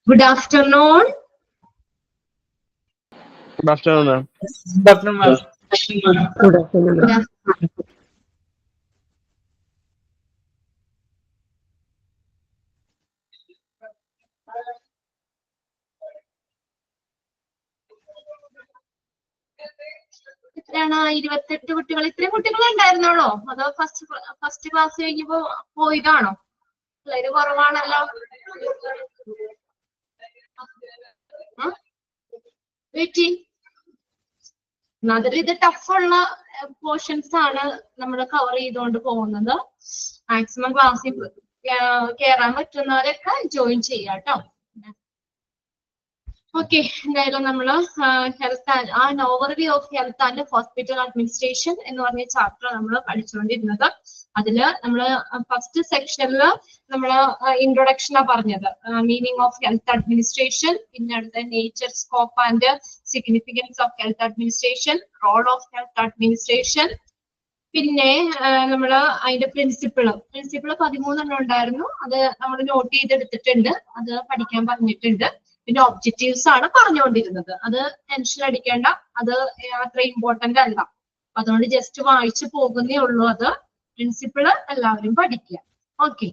Good afternoon. Good afternoon, ma'am. Good afternoon, ma'am. Good afternoon. Good afternoon. എത്രയാണ് 28 കുട്ടികൾ? ഇത്രയും കുട്ടികൾ ഉണ്ടായിരുന്നോളോ? അതോ ഫസ്റ്റ് ക്ലാസ് കഴിഞ്ഞപ്പോ പോയതാണോ? ഇത് കുറവാണല്ലോ. വെയിറ്റ്. അതിൽ ഇത് ടഫുള്ള പോർഷൻസ് ആണ് നമ്മൾ കവർ ചെയ്തുകൊണ്ട് പോകുന്നത്. മാക്സിമം ക്ലാസ്സിൽ കയറാൻ പറ്റുന്നവരൊക്കെ ജോയിൻ ചെയ്യാം കേട്ടോ. ഓക്കെ, എന്തായാലും നമ്മൾ health overview of health and hospital administration എന്ന് പറഞ്ഞ ചാപ്റ്റർ നമ്മൾ പഠിച്ചുകൊണ്ടിരുന്നത്. അതില് നമ്മൾ ഫസ്റ്റ് സെക്ഷനിൽ നമ്മൾ ഇൻട്രൊഡക്ഷനാ പറഞ്ഞത്, മീനിങ് ഓഫ് ഹെൽത്ത് അഡ്മിനിസ്ട്രേഷൻ, പിന്നെ അടുത്ത nature, scope and significance of health administration, role of health administration, പിന്നെ നമ്മൾ അതിന്റെ പ്രിൻസിപ്പിള് 13 ഉണ്ടായിരുന്നു. അത് നമ്മൾ നോട്ട് ചെയ്തെടുത്തിട്ടുണ്ട്, അത് പഠിക്കാൻ പറഞ്ഞിട്ടുണ്ട്. പിന്നെ ഒബ്ജക്റ്റീവ്സ് ആണ് പറഞ്ഞുകൊണ്ടിരുന്നത്. അത് ടെൻഷൻ അടിക്കേണ്ട, അത് അത്ര ഇമ്പോർട്ടന്റ് അല്ല. അതുകൊണ്ട് ജസ്റ്റ് വായിച്ചു പോകുന്നേ ഉള്ളൂ. അത് പ്രിൻസിപ്പിള് എല്ലാവരും പഠിക്കുക. ഓക്കെ,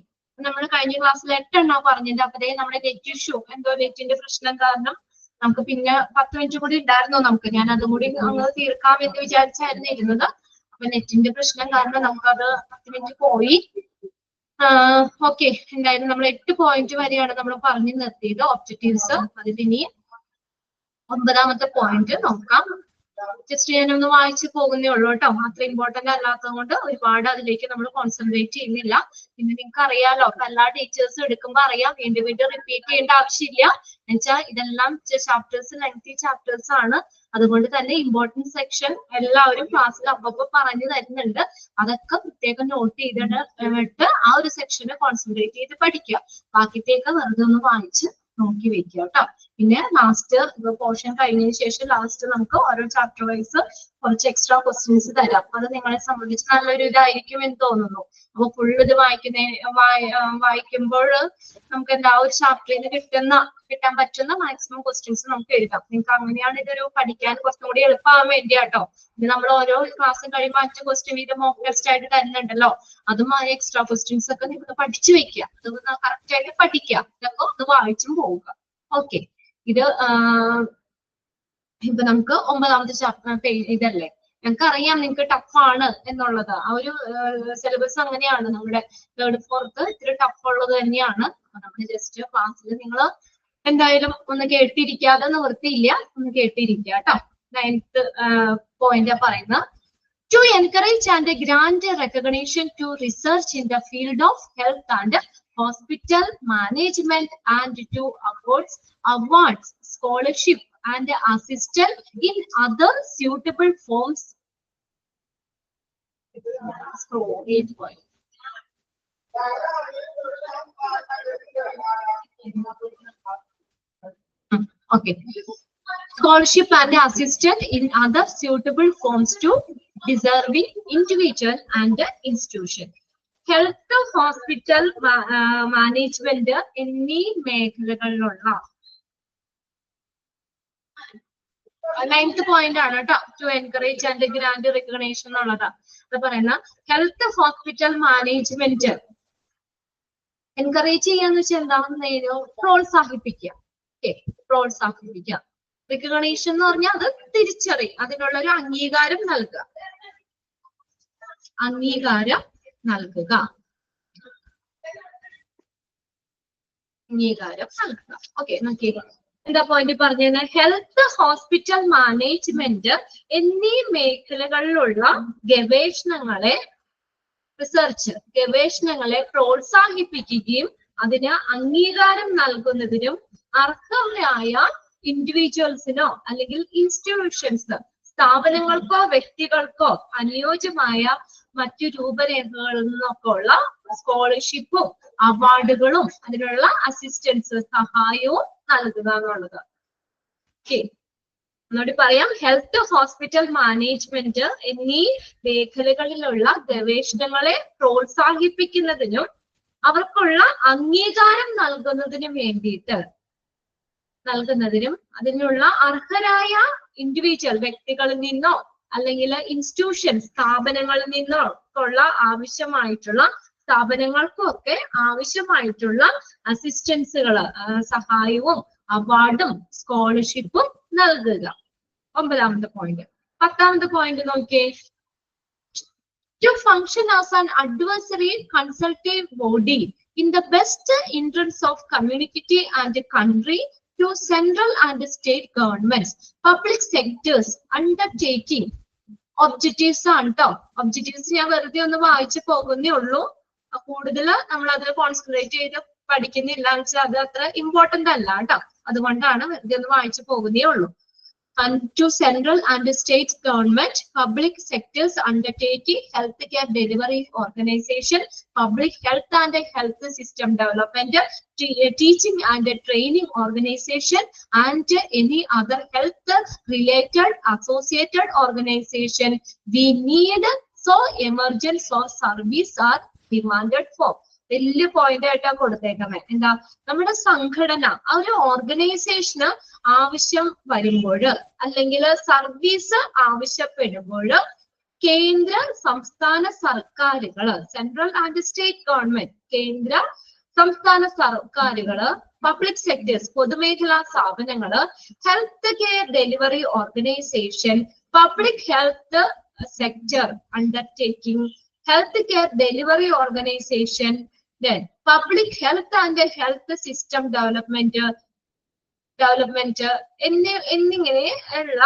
നമ്മൾ കഴിഞ്ഞ ക്ലാസ്സിൽ 8 പറഞ്ഞിട്ടുണ്ട്. അപ്പതേ നമ്മുടെ നെറ്റ് ഇഷ്യൂ, എന്തോ നെറ്റിന്റെ പ്രശ്നം കാരണം നമുക്ക് പിന്നെ 10 മിനിറ്റ് കൂടി ഉണ്ടായിരുന്നു നമുക്ക്. ഞാൻ അതും കൂടി അങ്ങ് തീർക്കാമെന്ന് വിചാരിച്ചായിരുന്നു ഇരുന്നത്. അപ്പൊ നെറ്റിന്റെ പ്രശ്നം കാരണം നമുക്കത് 10 മിനിറ്റ് പോയി. ഓക്കെ, എന്തായാലും നമ്മൾ 8 പോയിന്റ് വരെയാണ് നമ്മൾ പറഞ്ഞു നിർത്തിയത് ഒബ്ജക്റ്റീവ്സ്. അതിൽ ഇനി 9ാമത്തെ പോയിന്റ് നോക്കാം. ജസ്റ്റ് ഞാനൊന്ന് വായിച്ചു പോകുന്നേ ഉള്ളൂ കേട്ടോ. അത്ര ഇമ്പോർട്ടന്റ് അല്ലാത്തത് കൊണ്ട് ഒരുപാട് അതിലേക്ക് നമ്മൾ കോൺസെൻട്രേറ്റ് ചെയ്യുന്നില്ല. പിന്നെ നിങ്ങൾക്ക് അറിയാലോ, അപ്പൊ എല്ലാ ടീച്ചേഴ്സും എടുക്കുമ്പോൾ അറിയാം, വീണ്ടും വീണ്ടും റിപ്പീറ്റ് ചെയ്യേണ്ട ആവശ്യമില്ല. എന്നുവെച്ചാൽ ഇതെല്ലാം ചാപ്റ്റേഴ്സ് ലെങ്തി ചാപ്റ്റേഴ്സ് ആണ്. അതുകൊണ്ട് തന്നെ ഇമ്പോർട്ടൻറ്റ് സെക്ഷൻ എല്ലാവരും ക്ലാസ്സിൽ അപ്പൊ പറഞ്ഞു തരുന്നുണ്ട്. അതൊക്കെ പ്രത്യേകം നോട്ട് ചെയ്തിട്ട് ആ ഒരു സെക്ഷനെ കോൺസെൻട്രേറ്റ് ചെയ്ത് പഠിക്കുക. ബാക്കിത്തേക്ക് വെറുതെ ഒന്ന് വായിച്ച് നോക്കി വെക്കുക കേട്ടോ. പിന്നെ ലാസ്റ്റ് പോർഷൻ കഴിഞ്ഞതിന് ശേഷം ലാസ്റ്റ് നമുക്ക് ഓരോ ചാപ്റ്റർ വൈസ് കുറച്ച് എക്സ്ട്രാ ക്വസ്റ്റ്യൻസ് തരാം. അത് നിങ്ങളെ സംബന്ധിച്ച് നല്ലൊരു ഇതായിരിക്കും എന്ന് തോന്നുന്നു. അപ്പൊ ഫുൾ ഇത് വായിക്കുമ്പോൾ നമുക്ക് എന്താ ഒരു ചാപ്റ്ററിൽ നിന്ന് കിട്ടാൻ പറ്റുന്ന മാക്സിമം ക്വസ്റ്റ്യൻസ് നമുക്ക് എഴുതാം. നിങ്ങൾക്ക് അങ്ങനെയാണ് ഇതൊരു പഠിക്കാൻ കുറച്ചും കൂടി എളുപ്പമാകാൻ വേണ്ടി കേട്ടോ. ഇത് നമ്മൾ ഓരോ ക്ലാസ്സും കഴിയുമ്പോൾ 5 ക്വസ്റ്റ്യൻ വീതം മോക്ക് ടെസ്റ്റ് ആയിട്ട് തരുന്നുണ്ടല്ലോ. അതും എക്സ്ട്രാ ക്വസ്റ്റ്യൻസ് ഒക്കെ നിങ്ങൾ പഠിച്ചു വെക്കുക. അത് കറക്റ്റ് ആയിട്ട് പഠിക്കുക. ഇതൊക്കെ ഒന്ന് വായിച്ചും പോവുക. ഓക്കെ, ഇത് ഇപ്പൊ നമുക്ക് 9ാമത്തെ ചാപ്റ്റർ ഇതല്ലേ. ഞങ്ങൾക്ക് അറിയാം നിങ്ങൾക്ക് ടഫാണ് എന്നുള്ളത്. ആ ഒരു സിലബസ് അങ്ങനെയാണ്. നമ്മുടെ 3rd 4th ഇത്തിരി ടഫ് ഉള്ളത് തന്നെയാണ്. നമ്മൾ ജസ്റ്റ് ക്ലാസ്സിൽ നിങ്ങൾ എന്തായാലും ഒന്ന് കേട്ടിരിക്കാതെ നിവൃത്തിയില്ല, ഒന്ന് കേട്ടിരിക്കുക കേട്ടോ. 9th പോയിന്റ് പറയുന്ന to encourage and grant recognition to research in the field of health and hospital management and to awards scholarship and assistance in other suitable forms. Okay, scholarship and assistance in other suitable forms to deserving individual and institution. Health hospital management എന്നീ മേഖലകളിലുള്ള 9th point ആണ് കേട്ടോ. To encourage and grant recognition എന്നുള്ളതാ. അത് പറയുന്ന health hospital management encourage ചെയ്യാന്ന് വെച്ചാൽ എന്താണെന്ന് പ്രോത്സാഹിപ്പിക്കുക. പ്രോത്സാഹിപ്പിക്കുക. റെക്കഗ്നേഷൻ എന്ന് പറഞ്ഞാൽ അത് തിരിച്ചറിയും, അതിനുള്ള ഒരു അംഗീകാരം നൽകുക. അംഗീകാരം നൽകുക. ഓക്കെ, നോക്കിയത് എന്താ പോയിന്റ് പറഞ്ഞത്? ഹെൽത്ത് ഹോസ്പിറ്റൽ മാനേജ്മെന്റ് എന്നീ മേഖലകളിലുള്ള ഗവേഷണങ്ങളെ ഗവേഷണങ്ങളെ പ്രോത്സാഹിപ്പിക്കുകയും അതിന് അംഗീകാരം നൽകുന്നതിനും അർഹരായ ഇൻഡിവിജ്വൽസിനോ അല്ലെങ്കിൽ ഇൻസ്റ്റിറ്റ്യൂഷൻസ്, സ്ഥാപനങ്ങൾക്കോ വ്യക്തികൾക്കോ അനുയോജ്യമായ മറ്റു രൂപരേഖകളിൽ നിന്നൊക്കെ ഉള്ള സ്കോളർഷിപ്പും അവാർഡുകളും അതിനുള്ള അസിസ്റ്റൻസ്, സഹായവും നൽകുക എന്നുള്ളത്. ഓക്കെ, ഒന്നുകൂടി പറയാം. ഹെൽത്ത് ഹോസ്പിറ്റൽ മാനേജ്മെന്റ് എന്നീ മേഖലകളിലുള്ള ഗവേഷണങ്ങളെ പ്രോത്സാഹിപ്പിക്കുന്നതിനും അവർക്കുള്ള അംഗീകാരം നൽകുന്നതിനും വേണ്ടിയിട്ട് നൽകുന്നതിനും അതിനുള്ള അർഹരായ ഇൻഡിവിജ്വൽ വ്യക്തികളിൽ നിന്നോ അല്ലെങ്കിൽ ഇൻസ്റ്റിറ്റ്യൂഷൻ സ്ഥാപനങ്ങളിൽ നിന്നോ ഉള്ള ആവശ്യമായിട്ടുള്ള സ്ഥാപനങ്ങൾക്കും ഒക്കെ ആവശ്യമായിട്ടുള്ള അസിസ്റ്റൻസുകള് സഹായവും അവാർഡും സ്കോളർഷിപ്പും നൽകുക. 9ാമത്തെ പോയിന്റ്. 10ാമത്തെ പോയിന്റ് നോക്കിയേ. To function as an advisory consultative body in the best interests of community and country to central and state governments, public sectors undertaking objectives ആണ് കേട്ടോ. ഒബ്ജക്റ്റീവ്സ് ഞാൻ വെറുതെ ഒന്ന് വായിച്ചു പോകുന്നേ ഉള്ളൂ. കൂടുതൽ നമ്മൾ അതിൽ കോൺസെൻട്രേറ്റ് ചെയ്ത് പഠിക്കുന്നില്ല എന്ന് വെച്ചാൽ അത് അത്ര ഇമ്പോർട്ടന്റ് അല്ല കേട്ടോ. അതുകൊണ്ടാണ് വെറുതെ ഒന്ന് വായിച്ചു പോകുന്നേ ഉള്ളൂ. And to central and state government, public sectors undertaking healthcare delivery organization, public health and health system development, teaching and training organization, and any other health related associated organization we need so emergent so service are demanded for. വലിയ point ആയിട്ടാണ് കൊടുത്തേക്കുന്നത്. എന്താ, നമ്മുടെ സംഘടന ആ ഒരു ഓർഗനൈസേഷന് ആവശ്യം വരുമ്പോൾ അല്ലെങ്കിൽ സർവീസ് ആവശ്യപ്പെടുമ്പോൾ കേന്ദ്ര സംസ്ഥാന സർക്കാരുകള്, സെൻട്രൽ ആൻഡ് സ്റ്റേറ്റ് ഗവൺമെന്റ്, കേന്ദ്ര സംസ്ഥാന സർക്കാരുകള്, പബ്ലിക് സെക്ടേഴ്സ് പൊതുമേഖലാ സ്ഥാപനങ്ങള്, health care delivery organisation, public health sector undertaking, health care delivery organization, then public health and health system development എന്നിങ്ങനെയുള്ള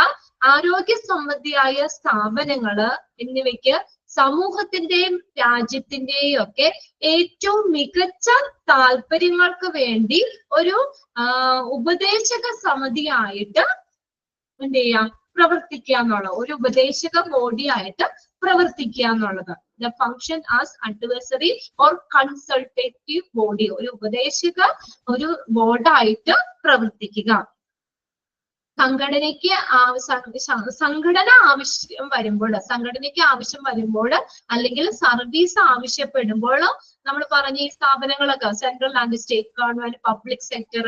ആരോഗ്യ സംബന്ധിയായ സ്ഥാപനങ്ങള് എന്നിവയ്ക്ക് സമൂഹത്തിന്റെയും രാജ്യത്തിന്റെയും ഒക്കെ ഏറ്റവും മികച്ച താല്പര്യങ്ങൾക്ക് വേണ്ടി ഒരു ഉപദേശക സമിതിയായിട്ട് എന്ത് ചെയ്യാം, പ്രവർത്തിക്കുക എന്നുള്ളത്, ഒരു ഉപദേശക ബോഡി ആയിട്ട് പ്രവർത്തിക്കുക എന്നുള്ളത്. The function as advisory or consultative body, ഒരു ഉപദേശക ഒരു ബോർഡായിട്ട് പ്രവർത്തിക്കുക. സംഘടനയ്ക്ക് സംഘടന ആവശ്യം വരുമ്പോൾ അല്ലെങ്കിൽ സർവീസ് ആവശ്യപ്പെടുമ്പോൾ നമ്മൾ പറഞ്ഞ ഈ സ്ഥാപനങ്ങളൊക്കെ central and state government, public sector,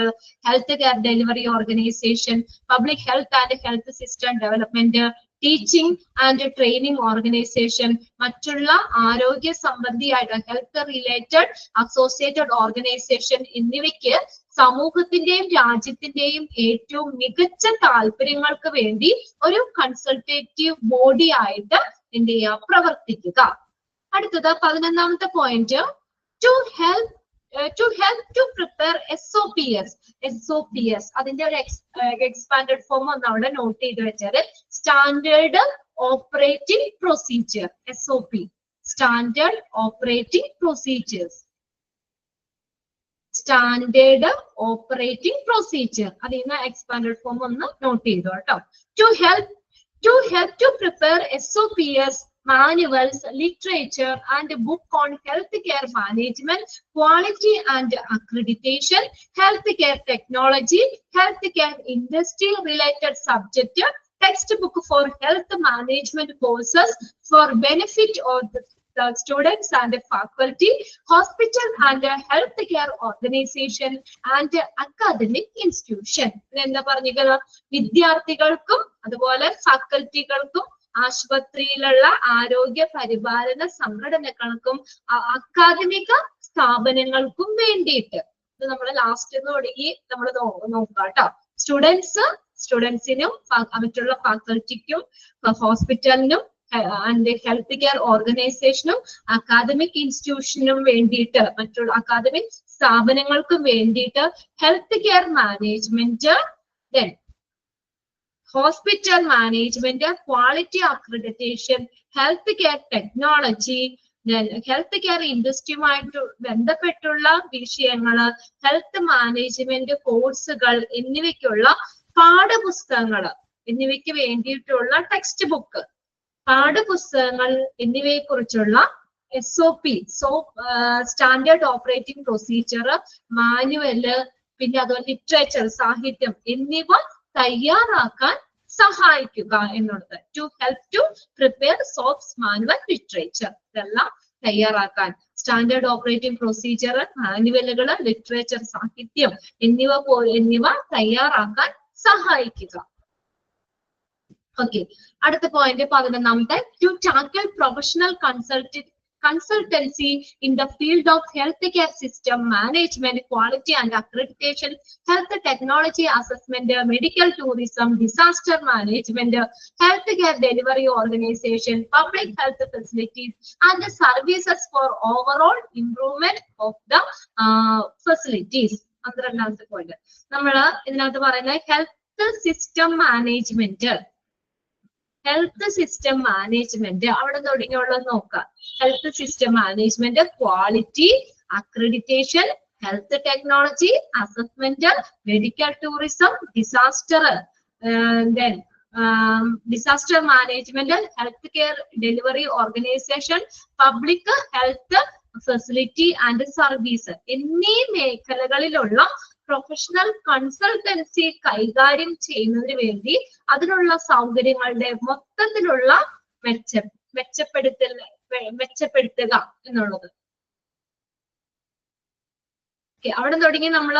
health care delivery organisation, public health and health system development, teaching and training organisation, മറ്റുള്ള ആരോഗ്യ സംബന്ധിയായിട്ട് ഹെൽത്ത് റിലേറ്റഡ് അസോസിയേറ്റഡ് ഓർഗനൈസേഷൻ എന്നിവയ്ക്ക് സമൂഹത്തിന്റെയും രാജ്യത്തിന്റെയും ഏറ്റവും മികച്ച താല്പര്യങ്ങൾക്ക് വേണ്ടി ഒരു കൺസൾട്ടേറ്റീവ് ബോഡി ആയിട്ട് എന്ത് ചെയ്യുക, പ്രവർത്തിക്കുക. അടുത്തത് 11ാമത്തെ point. To help to prepare SOPs അതിന്റെ ഒരു എക്സ്പാൻഡഡ് ഫോം ഒന്ന് അവിടെ നോട്ട് ചെയ്ത് വെച്ചാല് standard operating procedure, SOP, standard operating procedures, standard operating procedure. അതിൽ നിന്ന് എക്സ്പാൻഡഡ് ഫോം ഒന്ന് നോട്ട് ചെയ്തു കേട്ടോ. To help to prepare SOPs, manuals, literature and book on healthcare management, quality and accreditation, healthcare technology, healthcare industry related subject, textbook for health management courses for benefit of the students and faculty, hospital and healthcare organization and academic institution. എന്താ പറഞ്ഞിരിക്കുന്നത്, വിദ്യാർത്ഥികൾക്കും അതുപോലെ ഫാക്കൽറ്റികൾക്കും ആശുപത്രിയിലുള്ള ആരോഗ്യ പരിപാലന സംഘടനകൾക്കും അക്കാദമിക സ്ഥാപനങ്ങൾക്കും വേണ്ടിയിട്ട്. ഇത് നമ്മൾ ലാസ്റ്റ് തുടങ്ങി നമ്മൾ നോക്കുക കേട്ടോ. സ്റ്റുഡൻസിനും മറ്റുള്ള ഫാക്കൽറ്റിക്കും ഹോസ്പിറ്റലിനും ആൻഡ് ഹെൽത്ത് കെയർ ഓർഗനൈസേഷനും അക്കാദമിക് ഇൻസ്റ്റിറ്റ്യൂഷനും വേണ്ടിയിട്ട്, മറ്റുള്ള അക്കാദമിക് സ്ഥാപനങ്ങൾക്കും വേണ്ടിയിട്ട് health care management, then hospital management, quality accreditation, health care technology, health care ഇൻഡസ്ട്രിയുമായിട്ട് ബന്ധപ്പെട്ടുള്ള വിഷയങ്ങള്, ഹെൽത്ത് മാനേജ്മെന്റ് കോഴ്സുകൾ എന്നിവയ്ക്കുള്ള പാഠപുസ്തകങ്ങള് എന്നിവയ്ക്ക് വേണ്ടിയിട്ടുള്ള ടെക്സ്റ്റ് ബുക്ക്, പാഠപുസ്തകങ്ങൾ എന്നിവയെ കുറിച്ചുള്ള SOP, standard operating procedure, manual, പിന്നെ അതുപോലെ ലിറ്ററേച്ചർ, സാഹിത്യം എന്നിവ തയ്യാറാക്കാൻ സഹായിക്കുക എന്നുള്ളത്. To help to prepare SOPs, manual, literature, ഇതെല്ലാം തയ്യാറാക്കാൻ, സ്റ്റാൻഡേർഡ് ഓപ്പറേറ്റിംഗ് പ്രൊസീജിയർ, മാനുവലുകൾ, ലിറ്ററേച്ചർ, സാഹിത്യം എന്നിവ തയ്യാറാക്കാൻ സഹായിക്കുക. ഓക്കെ, അടുത്ത പോയിന്റ് 11ാമത്തെ, to tackle professional consultancy in the field of healthcare system management, quality and accreditation, health technology assessment, medical tourism, disaster management, healthcare delivery organization, public health facilities and the services for overall improvement of the facilities. 12ാമത്തെ point നമ്മൾ ഇതിനകത്ത് പറയുന്നത് health system management. Health system management അവിടെ തുടങ്ങിയുള്ളത് നോക്കാം. Health system management, quality, accreditation, health technology, assessment, medical tourism, disaster management, health care delivery organisation, public health facility and service എന്നീ മേഖലകളിലുള്ള professional consultancy കൈകാര്യം ചെയ്യുന്നതിന് വേണ്ടി അതിനുള്ള സൗകര്യങ്ങളുടെ മൊത്തത്തിലുള്ള മെച്ചപ്പെടുത്തുക എന്നുള്ളത്. അവിടെ തുടങ്ങി നമ്മൾ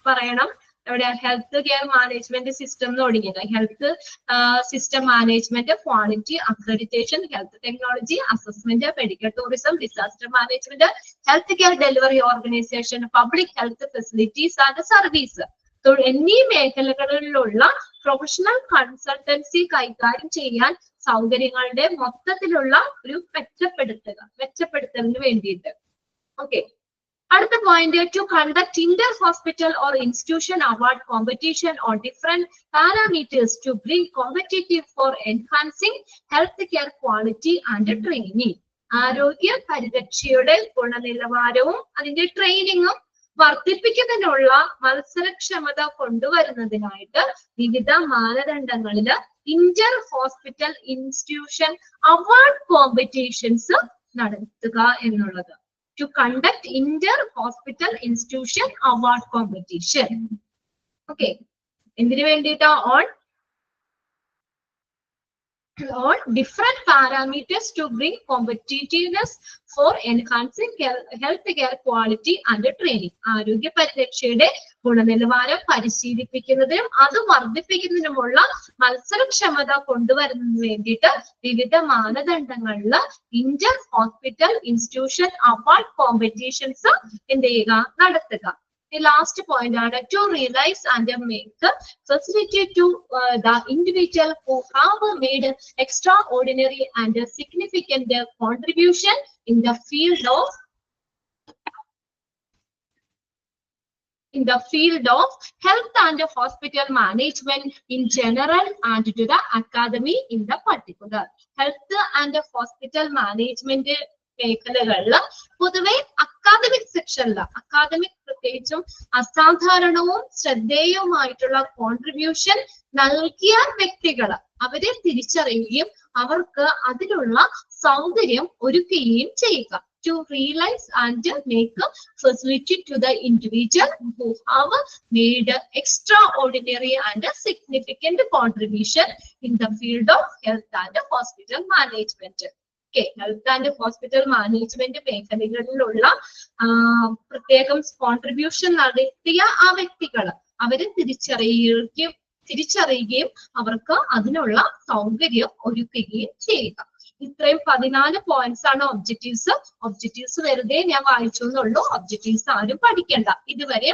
പറയണം, ഇവിടെ ഹെൽത്ത് കെയർ മാനേജ്മെന്റ് സിസ്റ്റം തുടങ്ങിയത്. Health system management, quality, accreditation, health technology, assessment, medical tourism, disaster management, health care delivery organisation, public health facilities and service എന്നീ മേഖലകളിലുള്ള പ്രൊഫഷണൽ കൺസൾട്ടൻസി കൈകാര്യം ചെയ്യാൻ സൗകര്യങ്ങളുടെ മൊത്തത്തിലുള്ള ഒരു മെച്ചപ്പെടുത്തലിന് വേണ്ടിയിട്ട്. ഓക്കെ, അടുത്ത point, to conduct inter hospital or institution award competition on different parameters to bring competitive for enhancing health care quality and training. ആരോഗ്യ പരിരക്ഷയുടെ ഗുണനിലവാരവും അതിന്റെ ട്രെയിനിങ്ങും വർദ്ധിപ്പിക്കുന്നതിനുള്ള മത്സരക്ഷമത കൊണ്ടുവരുന്നതിനായിട്ട് വിവിധ മാനദണ്ഡങ്ങളിൽ Inter hospital institution award competitions നടത്തുക എന്നുള്ളത്. To conduct inter-hospital institution award competition. Okay. എന്തിനു വേണ്ടിയിട്ടാ? On different parameters to bring competitiveness for enhancing healthcare quality and training. ആരോഗ്യ പരിരക്ഷയുടെ ഗുണനിലവാരം പരിശീലിപ്പിക്കുന്നതിനും അത് വർദ്ധിപ്പിക്കുന്നതിനുമുള്ള മത്സരക്ഷമത കൊണ്ടുവരുന്നതിന് വേണ്ടിയിട്ട് വിവിധ മാനദണ്ഡങ്ങളിൽ Inter hospital institution award competitions എന്ത് ചെയ്യുക, നടത്തുക. The last point are to realize and make facility to the individual who have made extraordinary and significant contribution in the field of health and hospital management in general and to the academy in the particular. Health and hospital management മേഖലകളിൽ പൊതുവെ academic സെക്ഷനിൽ academic പ്രത്യേകിച്ചും അസാധാരണവും ശ്രദ്ധേയവുമായിട്ടുള്ള contribution നൽകിയ വ്യക്തികൾ അവരെ തിരിച്ചറിയുകയും അവർക്ക് അതിനുള്ള സൗകര്യം ഒരുക്കുകയും ചെയ്യുക. To realize and make facility to the individual who have made extraordinary and significant contribution in the field of health and hospital management. Health and hospital management മേഖലകളിലുള്ള പ്രത്യേകം കോൺട്രിബ്യൂഷൻ നടത്തിയ ആ വ്യക്തികൾ അവരെ തിരിച്ചറിയുകയും അവർക്ക് അതിനുള്ള സൗകര്യം ഒരുക്കുകയും ചെയ്യുക. ഇത്രയും 14 പോയിന്റ്സ് ആണ് ഒബ്ജക്റ്റീവ്സ് വെറുതെ ഞാൻ വായിച്ചു എന്നുള്ളൂ. ഒബ്ജക്റ്റീവ്സ് ആരും പഠിക്കണ്ട. ഇതുവരെ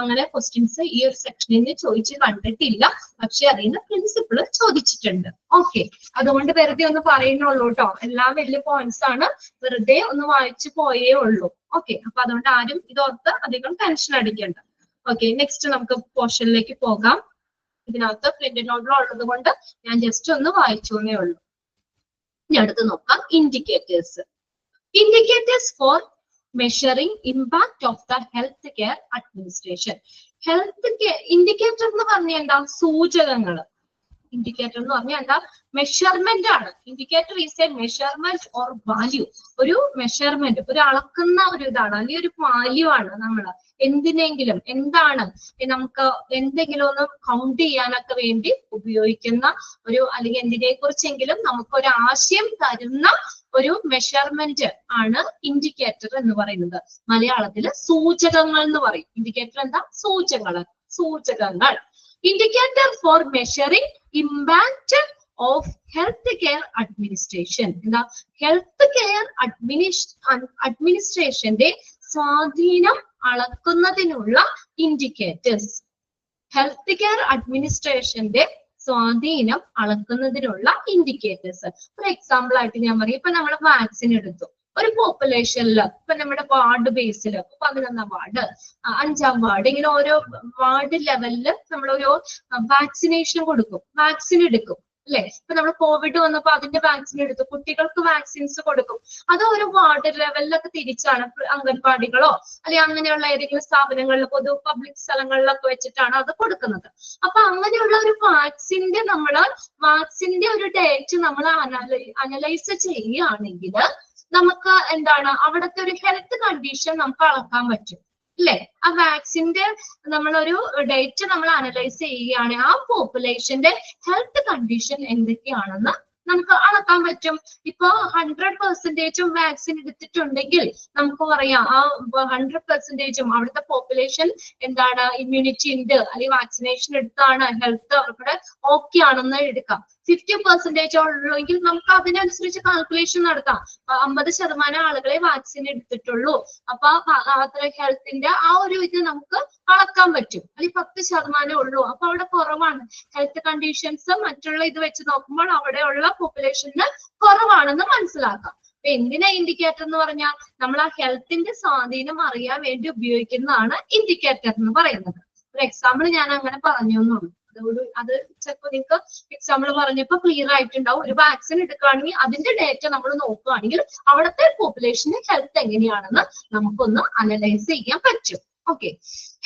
അങ്ങനെ ക്വസ്റ്റ്യൻസ് ഈ ഒരു സെക്ഷനിൽ നിന്ന് ചോദിച്ച് കണ്ടിട്ടില്ല, പക്ഷെ അതിന് പ്രിൻസിപ്പിൾ ചോദിച്ചിട്ടുണ്ട്. ഓക്കെ, അതുകൊണ്ട് വെറുതെ ഒന്ന് പറയുന്നുള്ളൂ കേട്ടോ. എല്ലാം വലിയ പോയിന്റ്സ് ആണ്, വെറുതെ ഒന്ന് വായിച്ചു പോയേ ഉള്ളൂ. ഓക്കെ, അപ്പൊ അതുകൊണ്ട് ആരും ഇതോർത്ത് അധികം ടെൻഷൻ അടിക്കണ്ട. ഓക്കെ, നെക്സ്റ്റ് നമുക്ക് പോർഷനിലേക്ക് പോകാം. ഇതിനകത്ത് പ്രിന്റ് നോട്ടിലുള്ളത് കൊണ്ട് ഞാൻ ജസ്റ്റ് ഒന്ന് വായിച്ചു എന്നേ ഉള്ളൂ. ഇനി അടുത്ത് നോക്കാം, indicators for measuring impact of the health care administration. Health care indicator എന്ന് പറഞ്ഞാൽ എന്താ? സൂചകങ്ങൾ. ഇൻഡിക്കേറ്റർ എന്ന് പറഞ്ഞാൽ എന്താ? മെഷർമെന്റ് ആണ്. Indicator is A measurement or value. ഒരു മെഷർമെന്റ്, ഒരു അളക്കുന്ന ഒരു ഇതാണ്, അല്ലെങ്കിൽ ഒരു വാല്യൂ ആണ്. നമ്മൾ എന്തിനെങ്കിലും എന്താണ് നമുക്ക് എന്തെങ്കിലും ഒന്ന് കൗണ്ട് ചെയ്യാനൊക്കെ വേണ്ടി ഉപയോഗിക്കുന്ന ഒരു, അല്ലെങ്കിൽ എന്തിനെ കുറിച്ചെങ്കിലും നമുക്കൊരു ആശയം തരുന്ന ഒരു മെഷർമെന്റ് ആണ് ഇൻഡിക്കേറ്റർ എന്ന് പറയുന്നത്. മലയാളത്തില് സൂചകങ്ങൾ എന്ന് പറയും. ഇൻഡിക്കേറ്റർ എന്താ? സൂചകങ്ങൾ. Indicator for measuring impact of health care administration. എന്താ? ഹെൽത്ത് കെയർ അഡ്മിനിസ്ട്രേഷന്റെ സ്വാധീനം അളക്കുന്നതിനുള്ള ഇൻഡിക്കേറ്റേഴ്സ്. ഹെൽത്ത് കെയർ അഡ്മിനിസ്ട്രേഷന്റെ സ്വാധീനം അളക്കുന്നതിനുള്ള ഇൻഡിക്കേറ്റേഴ്സ്. ഒരു എക്സാമ്പിൾ ആയിട്ട് ഞാൻ പറയും, ഇപ്പൊ നമ്മൾ വാക്സിൻ എടുത്തു. ഒരു പോപ്പുലേഷനില് ഇപ്പൊ നമ്മുടെ വാർഡ് ബേസിൽ 11ാം വാർഡ്, 5ാം വാർഡ്, ഇങ്ങനെ ഓരോ വാർഡ് ലെവലില് നമ്മൾ ഓരോ വാക്സിനേഷൻ കൊടുക്കും, വാക്സിൻ എടുക്കും അല്ലെ? ഇപ്പൊ നമ്മൾ കോവിഡ് വന്നപ്പോ അതിന്റെ വാക്സിൻ എടുത്തു, കുട്ടികൾക്ക് വാക്സിൻസ് കൊടുക്കും. അത് ഒരു വാർഡ് ലെവലിലൊക്കെ തിരിച്ചാണ് അംഗൻവാടികളോ അല്ലെങ്കിൽ അങ്ങനെയുള്ള ഏതെങ്കിലും സ്ഥാപനങ്ങളിലോ പൊതു പബ്ലിക് സ്ഥലങ്ങളിലൊക്കെ വെച്ചിട്ടാണ് അത് കൊടുക്കുന്നത്. അപ്പൊ അങ്ങനെയുള്ള ഒരു വാക്സിന്റെ ഒരു ഡേറ്റ് നമ്മൾ അനലൈസ് ചെയ്യുകയാണെങ്കിൽ നമുക്ക് എന്താണ് അവിടുത്തെ ഒരു ഹെൽത്ത് കണ്ടീഷൻ നമുക്ക് അളക്കാൻ പറ്റും അല്ലെ? ആ വാക്സിന്റെ നമ്മളൊരു ഡേറ്റ് നമ്മൾ അനലൈസ് ചെയ്യുകയാണ്, ആ പോപ്പുലേഷന്റെ ഹെൽത്ത് കണ്ടീഷൻ എന്തൊക്കെയാണെന്ന് നമുക്ക് അളക്കാൻ പറ്റും. ഇപ്പൊ 100% വാക്സിൻ എടുത്തിട്ടുണ്ടെങ്കിൽ നമുക്ക് പറയാം ആ 100% അവിടുത്തെ പോപ്പുലേഷൻ എന്താണ്, ഇമ്മ്യൂണിറ്റി ഉണ്ട് അല്ലെങ്കിൽ വാക്സിനേഷൻ എടുത്താണ്, ഹെൽത്ത് അവരുടെ ഓക്കെ ആണെന്ന് എടുക്കാം. 50% ഉള്ളെങ്കിൽ നമുക്ക് അതിനനുസരിച്ച് കാൽക്കുലേഷൻ നടത്താം. 50% ആളുകളെ വാക്സിൻ എടുത്തിട്ടുള്ളൂ, അപ്പൊ അത്ര ഹെൽത്തിന്റെ ആ ഒരു ഇത് നമുക്ക് അളക്കാൻ പറ്റും. അല്ലെങ്കിൽ 10% ഉള്ളൂ, അപ്പൊ അവിടെ കുറവാണ് ഹെൽത്ത് കണ്ടീഷൻസ്. മറ്റുള്ള ഇത് വെച്ച് നോക്കുമ്പോൾ അവിടെയുള്ള പോപ്പുലേഷന് കുറവാണെന്ന് മനസ്സിലാക്കാം. അപ്പൊ എന്തിനാ ഇൻഡിക്കേറ്റർ എന്ന് പറഞ്ഞാൽ നമ്മൾ ആ ഹെൽത്തിന്റെ സ്വാധീനം അറിയാൻ വേണ്ടി ഉപയോഗിക്കുന്നതാണ് ഇൻഡിക്കേറ്റർ എന്ന് പറയുന്നത്. ഒരു എക്സാമ്പിൾ ഞാൻ അങ്ങനെ പറഞ്ഞു എന്നുള്ളൂ. അത് ചിലപ്പോൾ നിങ്ങൾക്ക് എക്സാമ്പിൾ പറഞ്ഞപ്പോ ക്ലിയർ ആയിട്ടുണ്ടാവും. ഒരു വാക്സിൻ എടുക്കുകയാണെങ്കിൽ അതിന്റെ ഡേറ്റ നമ്മൾ നോക്കുകയാണെങ്കിൽ അവിടുത്തെ പോപ്പുലേഷന്റെ ഹെൽത്ത് എങ്ങനെയാണെന്ന് നമുക്കൊന്ന് അനലൈസ് ചെയ്യാൻ പറ്റും. Okay,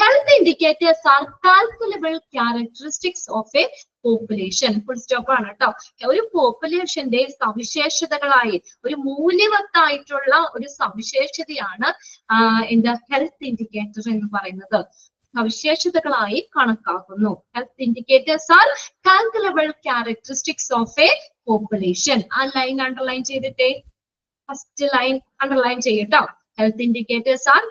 health indicators are calculable characteristics of a population. Full stop ആണ് കേട്ടോ. ഒരു പോപ്പുലേഷന്റെ സവിശേഷതകളായി ഒരു മൂല്യവത്തായിട്ടുള്ള ഒരു സവിശേഷതയാണ് എന്താ ഹെൽത്ത് ഇൻഡിക്കേറ്റർ എന്ന് പറയുന്നത്. സവിശേഷതകളായി കണക്കാക്കുന്നു. Health indicators are calculable characteristics of a population. ആ ലൈൻ അണ്ടർലൈൻ ചെയ്തിട്ടേ, ഫസ്റ്റ് ലൈൻ അണ്ടർലൈൻ ചെയ്യട്ടോ. Health indicators are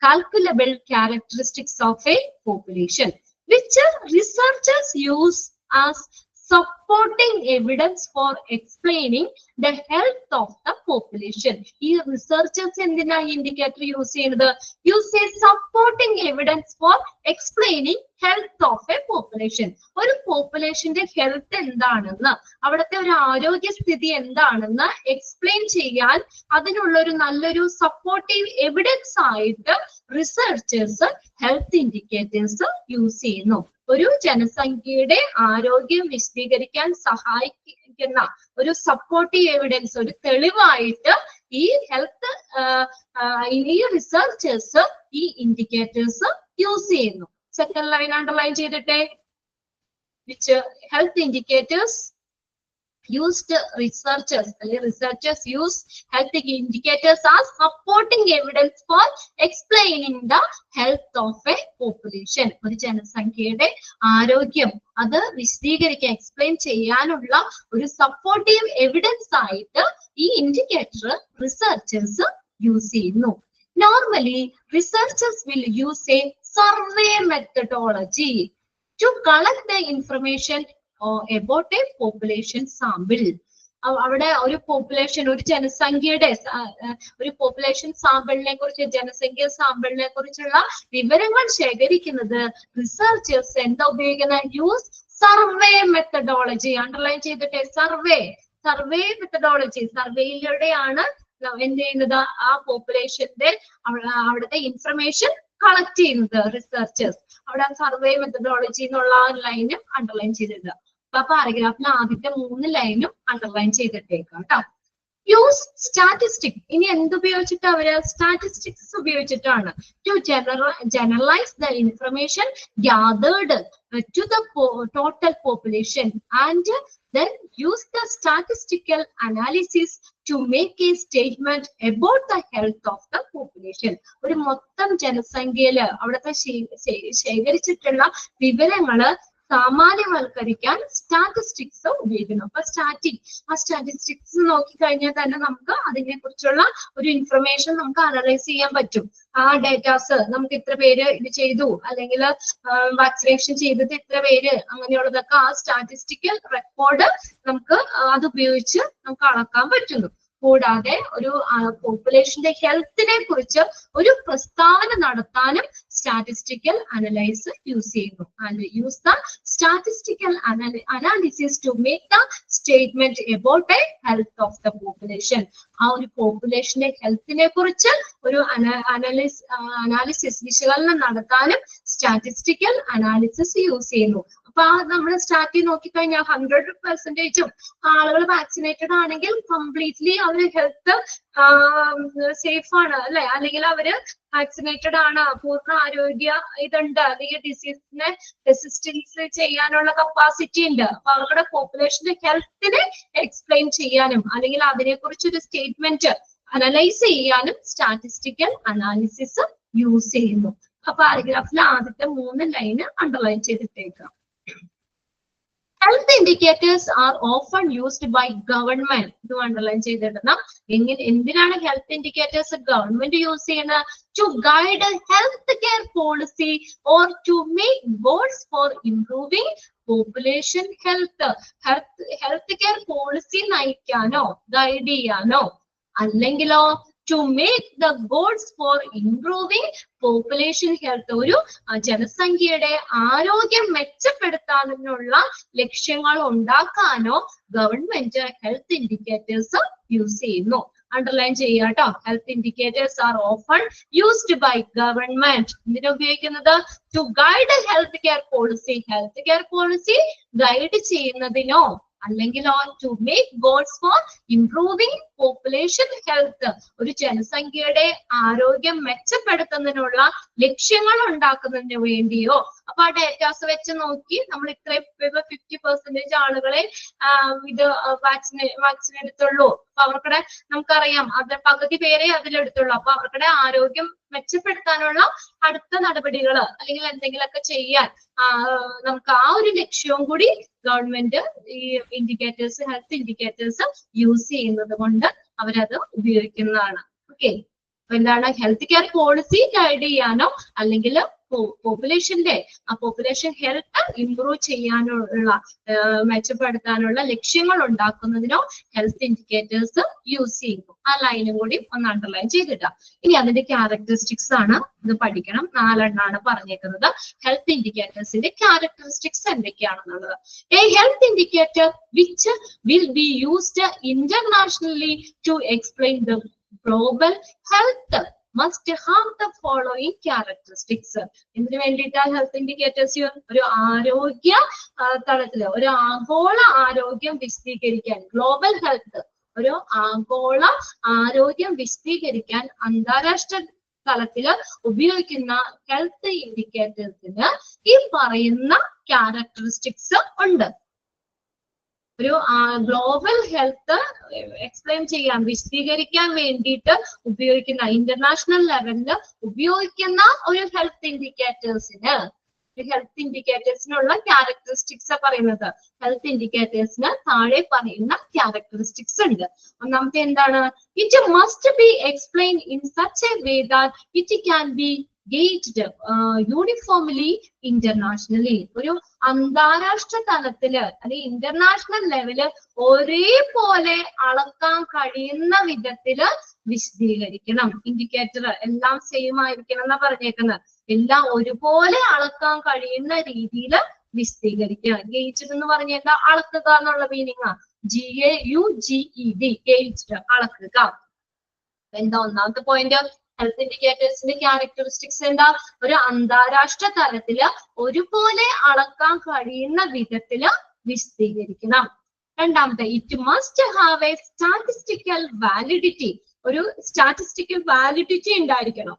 calculable characteristics of a population, which researchers use as supporting evidence for explaining the health of the population. ഈ researchers എന്തിനാ indicator use ചെയ്യുന്നത്? Use A supporting evidence four explaining health of a population. ഒരു പോപ്പുലേഷന്റെ health എന്താണെന്ന്, അവിടുത്തെ ഒരു ആരോഗ്യസ്ഥിതി എന്താണെന്ന് explain ചെയ്യാൻ അതിനുള്ള ഒരു നല്ലൊരു സപ്പോർട്ടീവ് എവിഡൻസ് ആയിട്ട് റിസർച്ചേഴ്സ് ഹെൽത്ത് ഇൻഡിക്കേറ്റേഴ്സ് യൂസ് ചെയ്യുന്നു. ഒരു ജനസംഖ്യയുടെ ആരോഗ്യം വിശദീകരിക്കാൻ സഹായിക്കുന്ന ഒരു സപ്പോർട്ടീവ് എവിഡൻസ്, ഒരു തെളിവായിട്ട് ഈ ഹെൽത്ത് ഈ റിസർച്ചേഴ്സ് ഈ ഇൻഡിക്കേറ്റേഴ്സ് യൂസ് ചെയ്യുന്നു. സെക്കൻഡ് ലൈൻ അണ്ടർലൈൻ ചെയ്തിട്ടെ. which health indicators used researchers use health indicators as supporting evidence for explaining the health of a population. ഒരു ജനസംഖ്യയുടെ ആരോഗ്യം അത് വിശദീകരിക്കാൻ എക്സ്പ്ലെയിൻ ചെയ്യാനുള്ള ഒരു സപ്പോർട്ടീവ് എവിഡൻസ് ആയിട്ട് ഈ ഇൻഡിക്കേറ്റർ റിസർച്ചേഴ്സ് യൂസ് ചെയ്യുന്നു. Normally, researchers will use a survey methodology to collect the information about a population sample. അവിടെ ഒരു പോപ്പുലേഷൻ, ഒരു ജനസംഖ്യയുടെ ഒരു പോപ്പുലേഷൻ സാമ്പിളിനെ കുറിച്ച്, ജനസംഖ്യ സാമ്പിളിനെ കുറിച്ചുള്ള വിവരങ്ങൾ ശേഖരിക്കുന്നത് റിസർച്ചേഴ്സ് എന്താ ഉപയോഗിക്കുന്നത്? Use survey methodology. അണ്ടർലൈൻ ചെയ്തിട്ട് സർവേ മെത്തഡോളജി. സർവേയിലൂടെയാണ് എന്ത് ചെയ്യുന്നത്? ആ പോപ്പുലേഷന്റെ അവിടുത്തെ ഇൻഫർമേഷൻ കളക്ട് ചെയ്യുന്നത് റിസർച്ചേഴ്സ്. അവിടെ സർവേ മെത്തഡോളജി എന്നുള്ള ലൈനും അണ്ടർലൈൻ ചെയ്തിട്ട്, അപ്പൊ പാരഗ്രാഫിൽ ആദ്യത്തെ 3 ലൈനും അണ്ടർലൈൻ ചെയ്തിട്ടേക്കാം കേട്ടോ. Use statistic. ഇനി എന്തുപയോഗിച്ചിട്ട് അവര്? സ്റ്റാറ്റിസ്റ്റിക്സ് ഉപയോഗിച്ചിട്ടാണ്. To generalise the information gathered to the total population and then use the statistical analysis to make a statement about the health of the population. ഒരു മൊത്തം ജനസംഖ്യയില് അവിടുത്തെ ശേഖരിച്ചിട്ടുള്ള വിവരങ്ങള് സാമാന്യവൽക്കരിക്കാൻ സ്റ്റാറ്റിസ്റ്റിക്സ് ഉപയോഗിക്കുന്നു. അപ്പൊ സ്റ്റാറ്റിസ്റ്റിക്സ് നോക്കിക്കഴിഞ്ഞാൽ തന്നെ നമുക്ക് അതിനെ കുറിച്ചുള്ള ഒരു ഇൻഫർമേഷൻ നമുക്ക് അനലൈസ് ചെയ്യാൻ പറ്റും. ആ ഡേറ്റാസ് നമുക്ക് ഇത്ര പേര് ഇത് ചെയ്തു, അല്ലെങ്കിൽ വാക്സിനേഷൻ ചെയ്തത് ഇത്ര പേര്, അങ്ങനെയുള്ളതൊക്കെ ആ സ്റ്റാറ്റിസ്റ്റിക്കൽ റെക്കോർഡ് നമുക്ക് അത് ഉപയോഗിച്ച് നമുക്ക് അളക്കാൻ പറ്റുന്നു. കൂടാതെ ഒരു പോപ്പുലേഷന്റെ ഹെൽത്തിനെ കുറിച്ച് ഒരു പ്രസ്താവന നടത്താനും സ്റ്റാറ്റിസ്റ്റിക്കൽ അനലൈസ് യൂസ് ചെയ്യുന്നു. And use the statistical analysis to make the statement about the health of the population. ആ ഒരു പോപ്പുലേഷന്റെ ഹെൽത്തിനെ കുറിച്ച് ഒരു അനാലിസിസ് വിശകലനം നടത്താനും സ്റ്റാറ്റിസ്റ്റിക്കൽ അനാലിസിസ് യൂസ് ചെയ്യുന്നു. അപ്പൊ നമ്മൾ സ്റ്റാറ്റി നോക്കിക്കഴിഞ്ഞാൽ 100% ആളുകൾ വാക്സിനേറ്റഡ് ആണെങ്കിൽ കംപ്ലീറ്റ്ലി അവര് ഹെൽത്ത് സേഫ് ആണ് അല്ലെ, അല്ലെങ്കിൽ അവര് വാക്സിനേറ്റഡ് ആണ്, പൂർണ്ണ ആരോഗ്യ ഇതുണ്ട്, അല്ലെങ്കിൽ ഡിസീസിനെ റെസിസ്റ്റൻസ് ചെയ്യാനുള്ള കപ്പാസിറ്റി ഉണ്ട്. അപ്പൊ അവരുടെ പോപ്പുലേഷന്റെ ഹെൽത്തിനെ എക്സ്പ്ലെയിൻ ചെയ്യാനും അല്ലെങ്കിൽ അതിനെ കുറിച്ചൊരു സ്റ്റേറ്റ്മെന്റ് അനലൈസ് ചെയ്യാനും സ്റ്റാറ്റിസ്റ്റിക്കൽ അനാലിസിസ് യൂസ് ചെയ്യുന്നു. അപ്പൊ പാരഗ്രാഫിൽ ആദ്യത്തെ 3 ലൈന് അണ്ടർലൈൻ ചെയ്തിട്ടേക്കാം. Health indicators are often used by government. ഇത് അണ്ടർലൈൻ ചെയ്തിടണം. എന്തിനാണ് ഹെൽത്ത് ഇൻഡിക്കേറ്റേഴ്സ് ഗവൺമെന്റ് യൂസ് ചെയ്യുന്നത്? To guide health care policy or to make goals for improving population health. Health care policy നയിക്കാനോ ഗൈഡ് ചെയ്യാനോ, അല്ലെങ്കിലോ to make the goals for improving population health, ഒരു ജനസംഖ്യയുടെ ആരോഗ്യം മെച്ചപ്പെടുത്താനുള്ള ലക്ഷ്യങ്ങൾ ഉണ്ടാക്കാനോ ഗവൺമെന്റ് ഹെൽത്ത് ഇൻഡിക്കേറ്റേഴ്സ് യൂസ് ചെയ്യുന്നു. അണ്ടർലൈൻ ചെയ്യുക കേട്ടോ. Health indicators are often used by government. എന്തിനാ ഉപയോഗിക്കുന്നത്? To guide health care policy. Health care policy guide ചെയ്യുന്നതിനോ അല്ലെങ്കിലോ to make goals for improving population health, ഒരു ജനസംഖ്യയുടെ ആരോഗ്യം മെച്ചപ്പെടുത്തുന്നതിനുള്ള ലക്ഷ്യങ്ങൾ ഉണ്ടാക്കുന്നതിന് വേണ്ടിയോ. അപ്പൊ ആ ഡേറ്റാസ് വെച്ച് നോക്കി നമ്മൾ ഇത്രയും 50% ആളുകളെ ഇത് വാക്സിൻ എടുത്തുള്ളൂ. അപ്പൊ അവർക്കടെ നമുക്കറിയാം അത് പകുതി പേരെ അതിലെടുത്തുള്ളൂ. അപ്പൊ അവർക്കടെ ആരോഗ്യം മെച്ചപ്പെടുത്താനുള്ള അടുത്ത നടപടികൾ അല്ലെങ്കിൽ എന്തെങ്കിലുമൊക്കെ ചെയ്യാൻ നമുക്ക് ആ ഒരു ലക്ഷ്യവും കൂടി ഗവൺമെന്റ് ഈ ഇൻഡിക്കേറ്റേഴ്സ്, ഹെൽത്ത് ഇൻഡിക്കേറ്റേഴ്സ് യൂസ് ചെയ്യുന്നത് കൊണ്ട് അവരത് ഉപയോഗിക്കുന്നതാണ്. ഓക്കെ, അപ്പൊ എന്താണ് ഹെൽത്ത് കെയർ പോളിസി ഗൈഡ് ചെയ്യാനോ അല്ലെങ്കിൽ പോപ്പുലേഷൻ ഹെൽത്ത് ഇംപ്രൂവ് ചെയ്യാനുള്ള മെച്ചപ്പെടുത്താനുള്ള ലക്ഷ്യങ്ങൾ ഉണ്ടാക്കുന്നതിനോ ഹെൽത്ത് ഇൻഡിക്കേറ്റേഴ്സ് യൂസ് ചെയ്യുന്നു. ആ ലൈനും കൂടി ഒന്ന് അണ്ടർലൈൻ ചെയ്തിട്ടാ. ഇനി അതിന്റെ ക്യാരക്ടറിസ്റ്റിക്സ് ആണ് ഇത് പഠിക്കണം. 4 എണ്ണാണ് പറഞ്ഞേക്കുന്നത്. ഹെൽത്ത് ഇൻഡിക്കേറ്റേഴ്സിന്റെ ക്യാരക്ടറിസ്റ്റിക്സ് എന്തൊക്കെയാണെന്നുള്ളത്. A health indicator which will be used internationally to explain the global health must have the following characteristics. ഇതിനു വേണ്ടിയിട്ടാണ് ഹെൽത്ത് ഇൻഡിക്കേറ്റേഴ്സ് ഒരു ആരോഗ്യ തലത്തില് ഒരു ആഗോള ആരോഗ്യം വിശദീകരിക്കാൻ, ഗ്ലോബൽ ഹെൽത്ത് ഒരു ആഗോള ആരോഗ്യം വിശദീകരിക്കാൻ അന്താരാഷ്ട്ര തലത്തില് ഉപയോഗിക്കുന്ന ഹെൽത്ത് ഇൻഡിക്കേറ്റേഴ്സിന് ഈ പറയുന്ന ക്യാരക്ടറിസ്റ്റിക്സ് ഉണ്ട്. ഒരു ഗ്ലോബൽ ഹെൽത്ത് എക്സ്പ്ലെയിൻ ചെയ്യാൻ, വിശദീകരിക്കാൻ വേണ്ടിയിട്ട് ഉപയോഗിക്കുന്ന ഇന്റർനാഷണൽ ലെവലിൽ ഉപയോഗിക്കുന്ന ഒരു ഹെൽത്ത് ഇൻഡിക്കേറ്റേഴ്സിനുള്ള ക്യാരക്ടറിസ്റ്റിക്സ് പറയുന്നത്. ഹെൽത്ത് ഇൻഡിക്കേറ്റേഴ്സിന് താഴെ പറയുന്ന ക്യാരക്ടറിസ്റ്റിക്സ് ഉണ്ട്. ഒന്നാമത്തെ എന്താണ്? It must be explain in such a way that it can be gauged uniformly internationally. ഒരു അന്താരാഷ്ട്ര തലത്തില് അല്ലെങ്കിൽ ഇന്റർനാഷണൽ ലെവല് ഒരേപോലെ അളക്കാൻ കഴിയുന്ന വിധത്തില് വിശദീകരിക്കണം. ഇൻഡിക്കേറ്റർ എല്ലാം സെയിം ആയിരിക്കണം എന്നാ പറഞ്ഞേക്കുന്നത്. എല്ലാം ഒരുപോലെ അളക്കാൻ കഴിയുന്ന രീതിയിൽ വിശദീകരിക്കുക. ഗേജ്ഡ് എന്ന് പറഞ്ഞാൽ അളക്കുക എന്നുള്ള മീനിങ്. GAUGED, ഗേജ്ഡ്, അളക്കുക. എന്താ ഒന്നാമത്തെ പോയിന്റ്? ഹെൽത്ത് ഇൻഡിക്കേറ്റേഴ്സിന്റെ ക്യാരക്ടറിസ്റ്റിക്സ് എന്താ? ഒരു അന്താരാഷ്ട്ര തലത്തില് ഒരുപോലെ അളക്കാൻ കഴിയുന്ന വിധത്തില് വിശദീകരിക്കണം. രണ്ടാമത്തെ, it must have A statistical validity. ഒരു സ്റ്റാറ്റിസ്റ്റിക്കൽ വാലിഡിറ്റി ഉണ്ടായിരിക്കണം.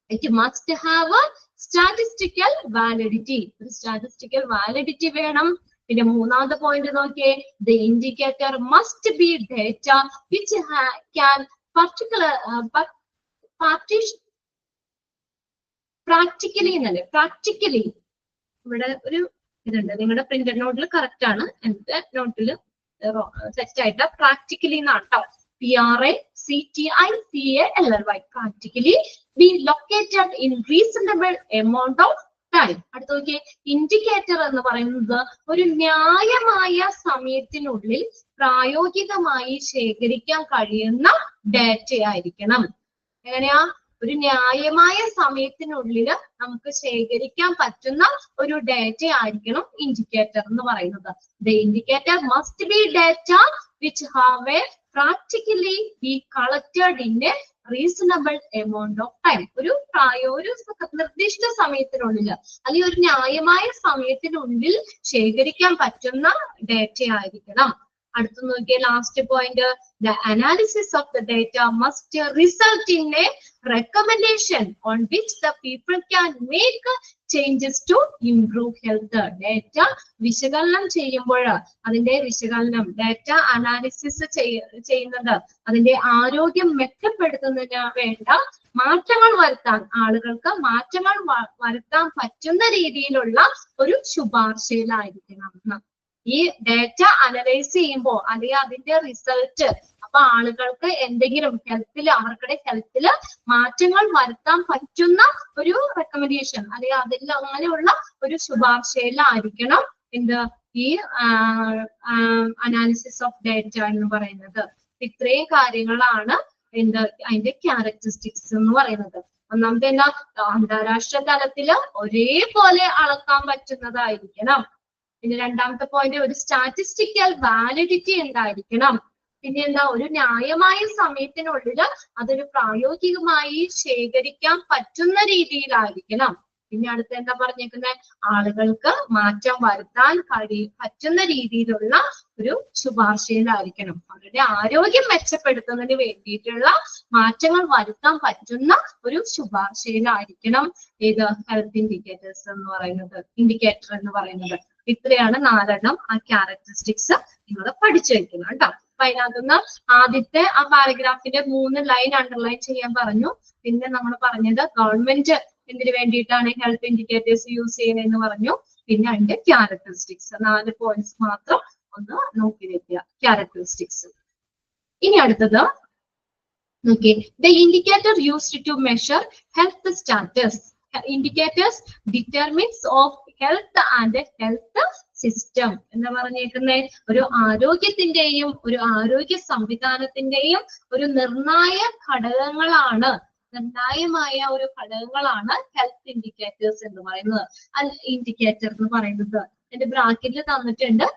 It must have A statistical validity. ഒരു സ്റ്റാറ്റിസ്റ്റിക്കൽ വാലിഡിറ്റി വേണം. പിന്നെ മൂന്നാമത്തെ പോയിന്റ് നോക്കിയേ, the indicator must be data which can practically ഇവിടെ ഒരു ഇതുണ്ട് നിങ്ങളുടെ പ്രിന്റഡ് നോട്ടിൽ കറക്റ്റ് ആണ്, എന്റെ നോട്ടിൽ തെറ്റായിട്ട് പ്രാക്ടിക്കലി എന്നാണ് കേട്ടോ. PRACTICALLY practically B located in reasonable amount of time. അടുത്ത നോക്കിയേ, ഇൻഡിക്കേറ്റർ എന്ന് പറയുന്നത് ഒരു ന്യായമായ സമയത്തിനുള്ളിൽ പ്രായോഗികമായി ശേഖരിക്കാൻ കഴിയുന്ന ഡാറ്റ ആയിരിക്കണം. എങ്ങനെയാ? ഒരു ന്യായമായ സമയത്തിനുള്ളിൽ നമുക്ക് ശേഖരിക്കാൻ പറ്റുന്ന ഒരു ഡാറ്റ ആയിരിക്കണം ഇൻഡിക്കേറ്റർ എന്ന് പറയുന്നത്. The indicator must be data which have A practically be collected in A reasonable amount of time. ഒരു നിർദ്ദിഷ്ട സമയത്തിനുള്ളിൽ അല്ലെങ്കിൽ ഒരു ന്യായമായ സമയത്തിനുള്ളിൽ ശേഖരിക്കാൻ പറ്റുന്ന ഡാറ്റ ആയിരിക്കണം. അടുത്ത് നോക്കിയ last point, the analysis of the data must result in a recommendation on which the people can make changes to improve health. Data വിശകലനം ചെയ്യുമ്പോൾ അതിന്റെ വിശകലനം ഡാറ്റ അനാലിസിസ് ചെയ്യുന്നത് അതിന്റെ ആരോഗ്യം മെച്ചപ്പെടുത്തുന്നതിന് വേണ്ട മാറ്റങ്ങൾ വരുത്താൻ, ആളുകൾക്ക് മാറ്റങ്ങൾ വരുത്താൻ പറ്റുന്ന രീതിയിലുള്ള ഒരു ശുപാർശയിലായിരിക്കണം. ഈ ഡാറ്റ അനലൈസ് ചെയ്യുമ്പോൾ അല്ലെങ്കിൽ അതിന്റെ റിസൾട്ട് അപ്പൊ ആളുകൾക്ക് എന്തെങ്കിലും അവരുടെ ഹെൽത്തിൽ മാറ്റങ്ങൾ വരുത്താൻ പറ്റുന്ന ഒരു റെക്കമെൻഡേഷൻ അല്ലെങ്കിൽ അതിൽ അങ്ങനെയുള്ള ഒരു ശുപാർശയിലായിരിക്കണം ഈ അനാലിസിസ് ഓഫ് ഡാറ്റ എന്ന് പറയുന്നത്. ഇത്രയും കാര്യങ്ങളാണ് അതിന്റെ ക്യാരക്ടറിസ്റ്റിക്സ് എന്ന് പറയുന്നത്. ഒന്നാമത്തെ എന്താ, അന്താരാഷ്ട്ര തലത്തില് ഒരേപോലെ അളക്കാൻ പറ്റുന്നതായിരിക്കണം. പിന്നെ രണ്ടാമത്തെ പോയിന്റ്, ഒരു സ്റ്റാറ്റിസ്റ്റിക്കൽ വാലിഡിറ്റി ഉണ്ടായിരിക്കണം. പിന്നെ എന്താ, ഒരു ന്യായമായ സമയത്തിനുള്ളിൽ അതൊരു പ്രായോഗികമായി ശേഖരിക്കാൻ പറ്റുന്ന രീതിയിലായിരിക്കണം. പിന്നെ അടുത്ത് എന്താ പറഞ്ഞേക്കുന്നത്, ആളുകൾക്ക് മാറ്റം വരുത്താൻ പറ്റുന്ന രീതിയിലുള്ള ഒരു ശുപാർശയിലായിരിക്കണം. അവരുടെ ആരോഗ്യം മെച്ചപ്പെടുത്തുന്നതിന് വേണ്ടിയിട്ടുള്ള മാറ്റങ്ങൾ വരുത്താൻ പറ്റുന്ന ഒരു ശുപാർശയിലായിരിക്കണം ഏത് ഹെൽത്ത് ഇൻഡിക്കേറ്റേഴ്സ് എന്ന് പറയുന്നത്, ഇൻഡിക്കേറ്റർ എന്ന് പറയുന്നത്. ഇത്രയാണ് 4 ആ ക്യാരക്ടറിസ്റ്റിക്സ് നിങ്ങൾ പഠിച്ചു വെക്കണം കേട്ടോ. അപ്പൊ അതിനകത്തുനിന്ന് ആദ്യത്തെ ആ പാരഗ്രാഫിന്റെ 3 ലൈൻ അണ്ടർലൈൻ ചെയ്യാൻ പറഞ്ഞു. പിന്നെ നമ്മൾ പറഞ്ഞത് ഗവൺമെന്റ് എന്തിനു വേണ്ടിയിട്ടാണ് ഹെൽത്ത് ഇൻഡിക്കേറ്റേഴ്സ് യൂസ് ചെയ്യുന്നതെന്ന് പറഞ്ഞു. പിന്നെ അതിന്റെ ക്യാരക്ടറിസ്റ്റിക്സ് 4 പോയിന്റ്സ് മാത്രം ഒന്ന് നോക്കി വെക്കുക, ക്യാരക്ടറിസ്റ്റിക്സ്. ഇനി അടുത്തത് നോക്കി, the indicator used to measure health status. Indicators determinants of health and health system എന്ന് പറഞ്ഞേക്കുന്ന ഒരു ആരോഗ്യത്തിന്റെയും ഒരു ആരോഗ്യ സംവിധാനത്തിന്റെയും ഒരു നിർണായകമായ ഒരു ഘടകങ്ങളാണ് ഹെൽത്ത് ഇൻഡിക്കേറ്റേഴ്സ് എന്ന് പറയുന്നത്. ഇൻഡിക്കേറ്റർ എന്ന് പറയുന്നത് എന്റെ ബ്രാക്കറ്റിൽ തന്നിട്ടുണ്ട്,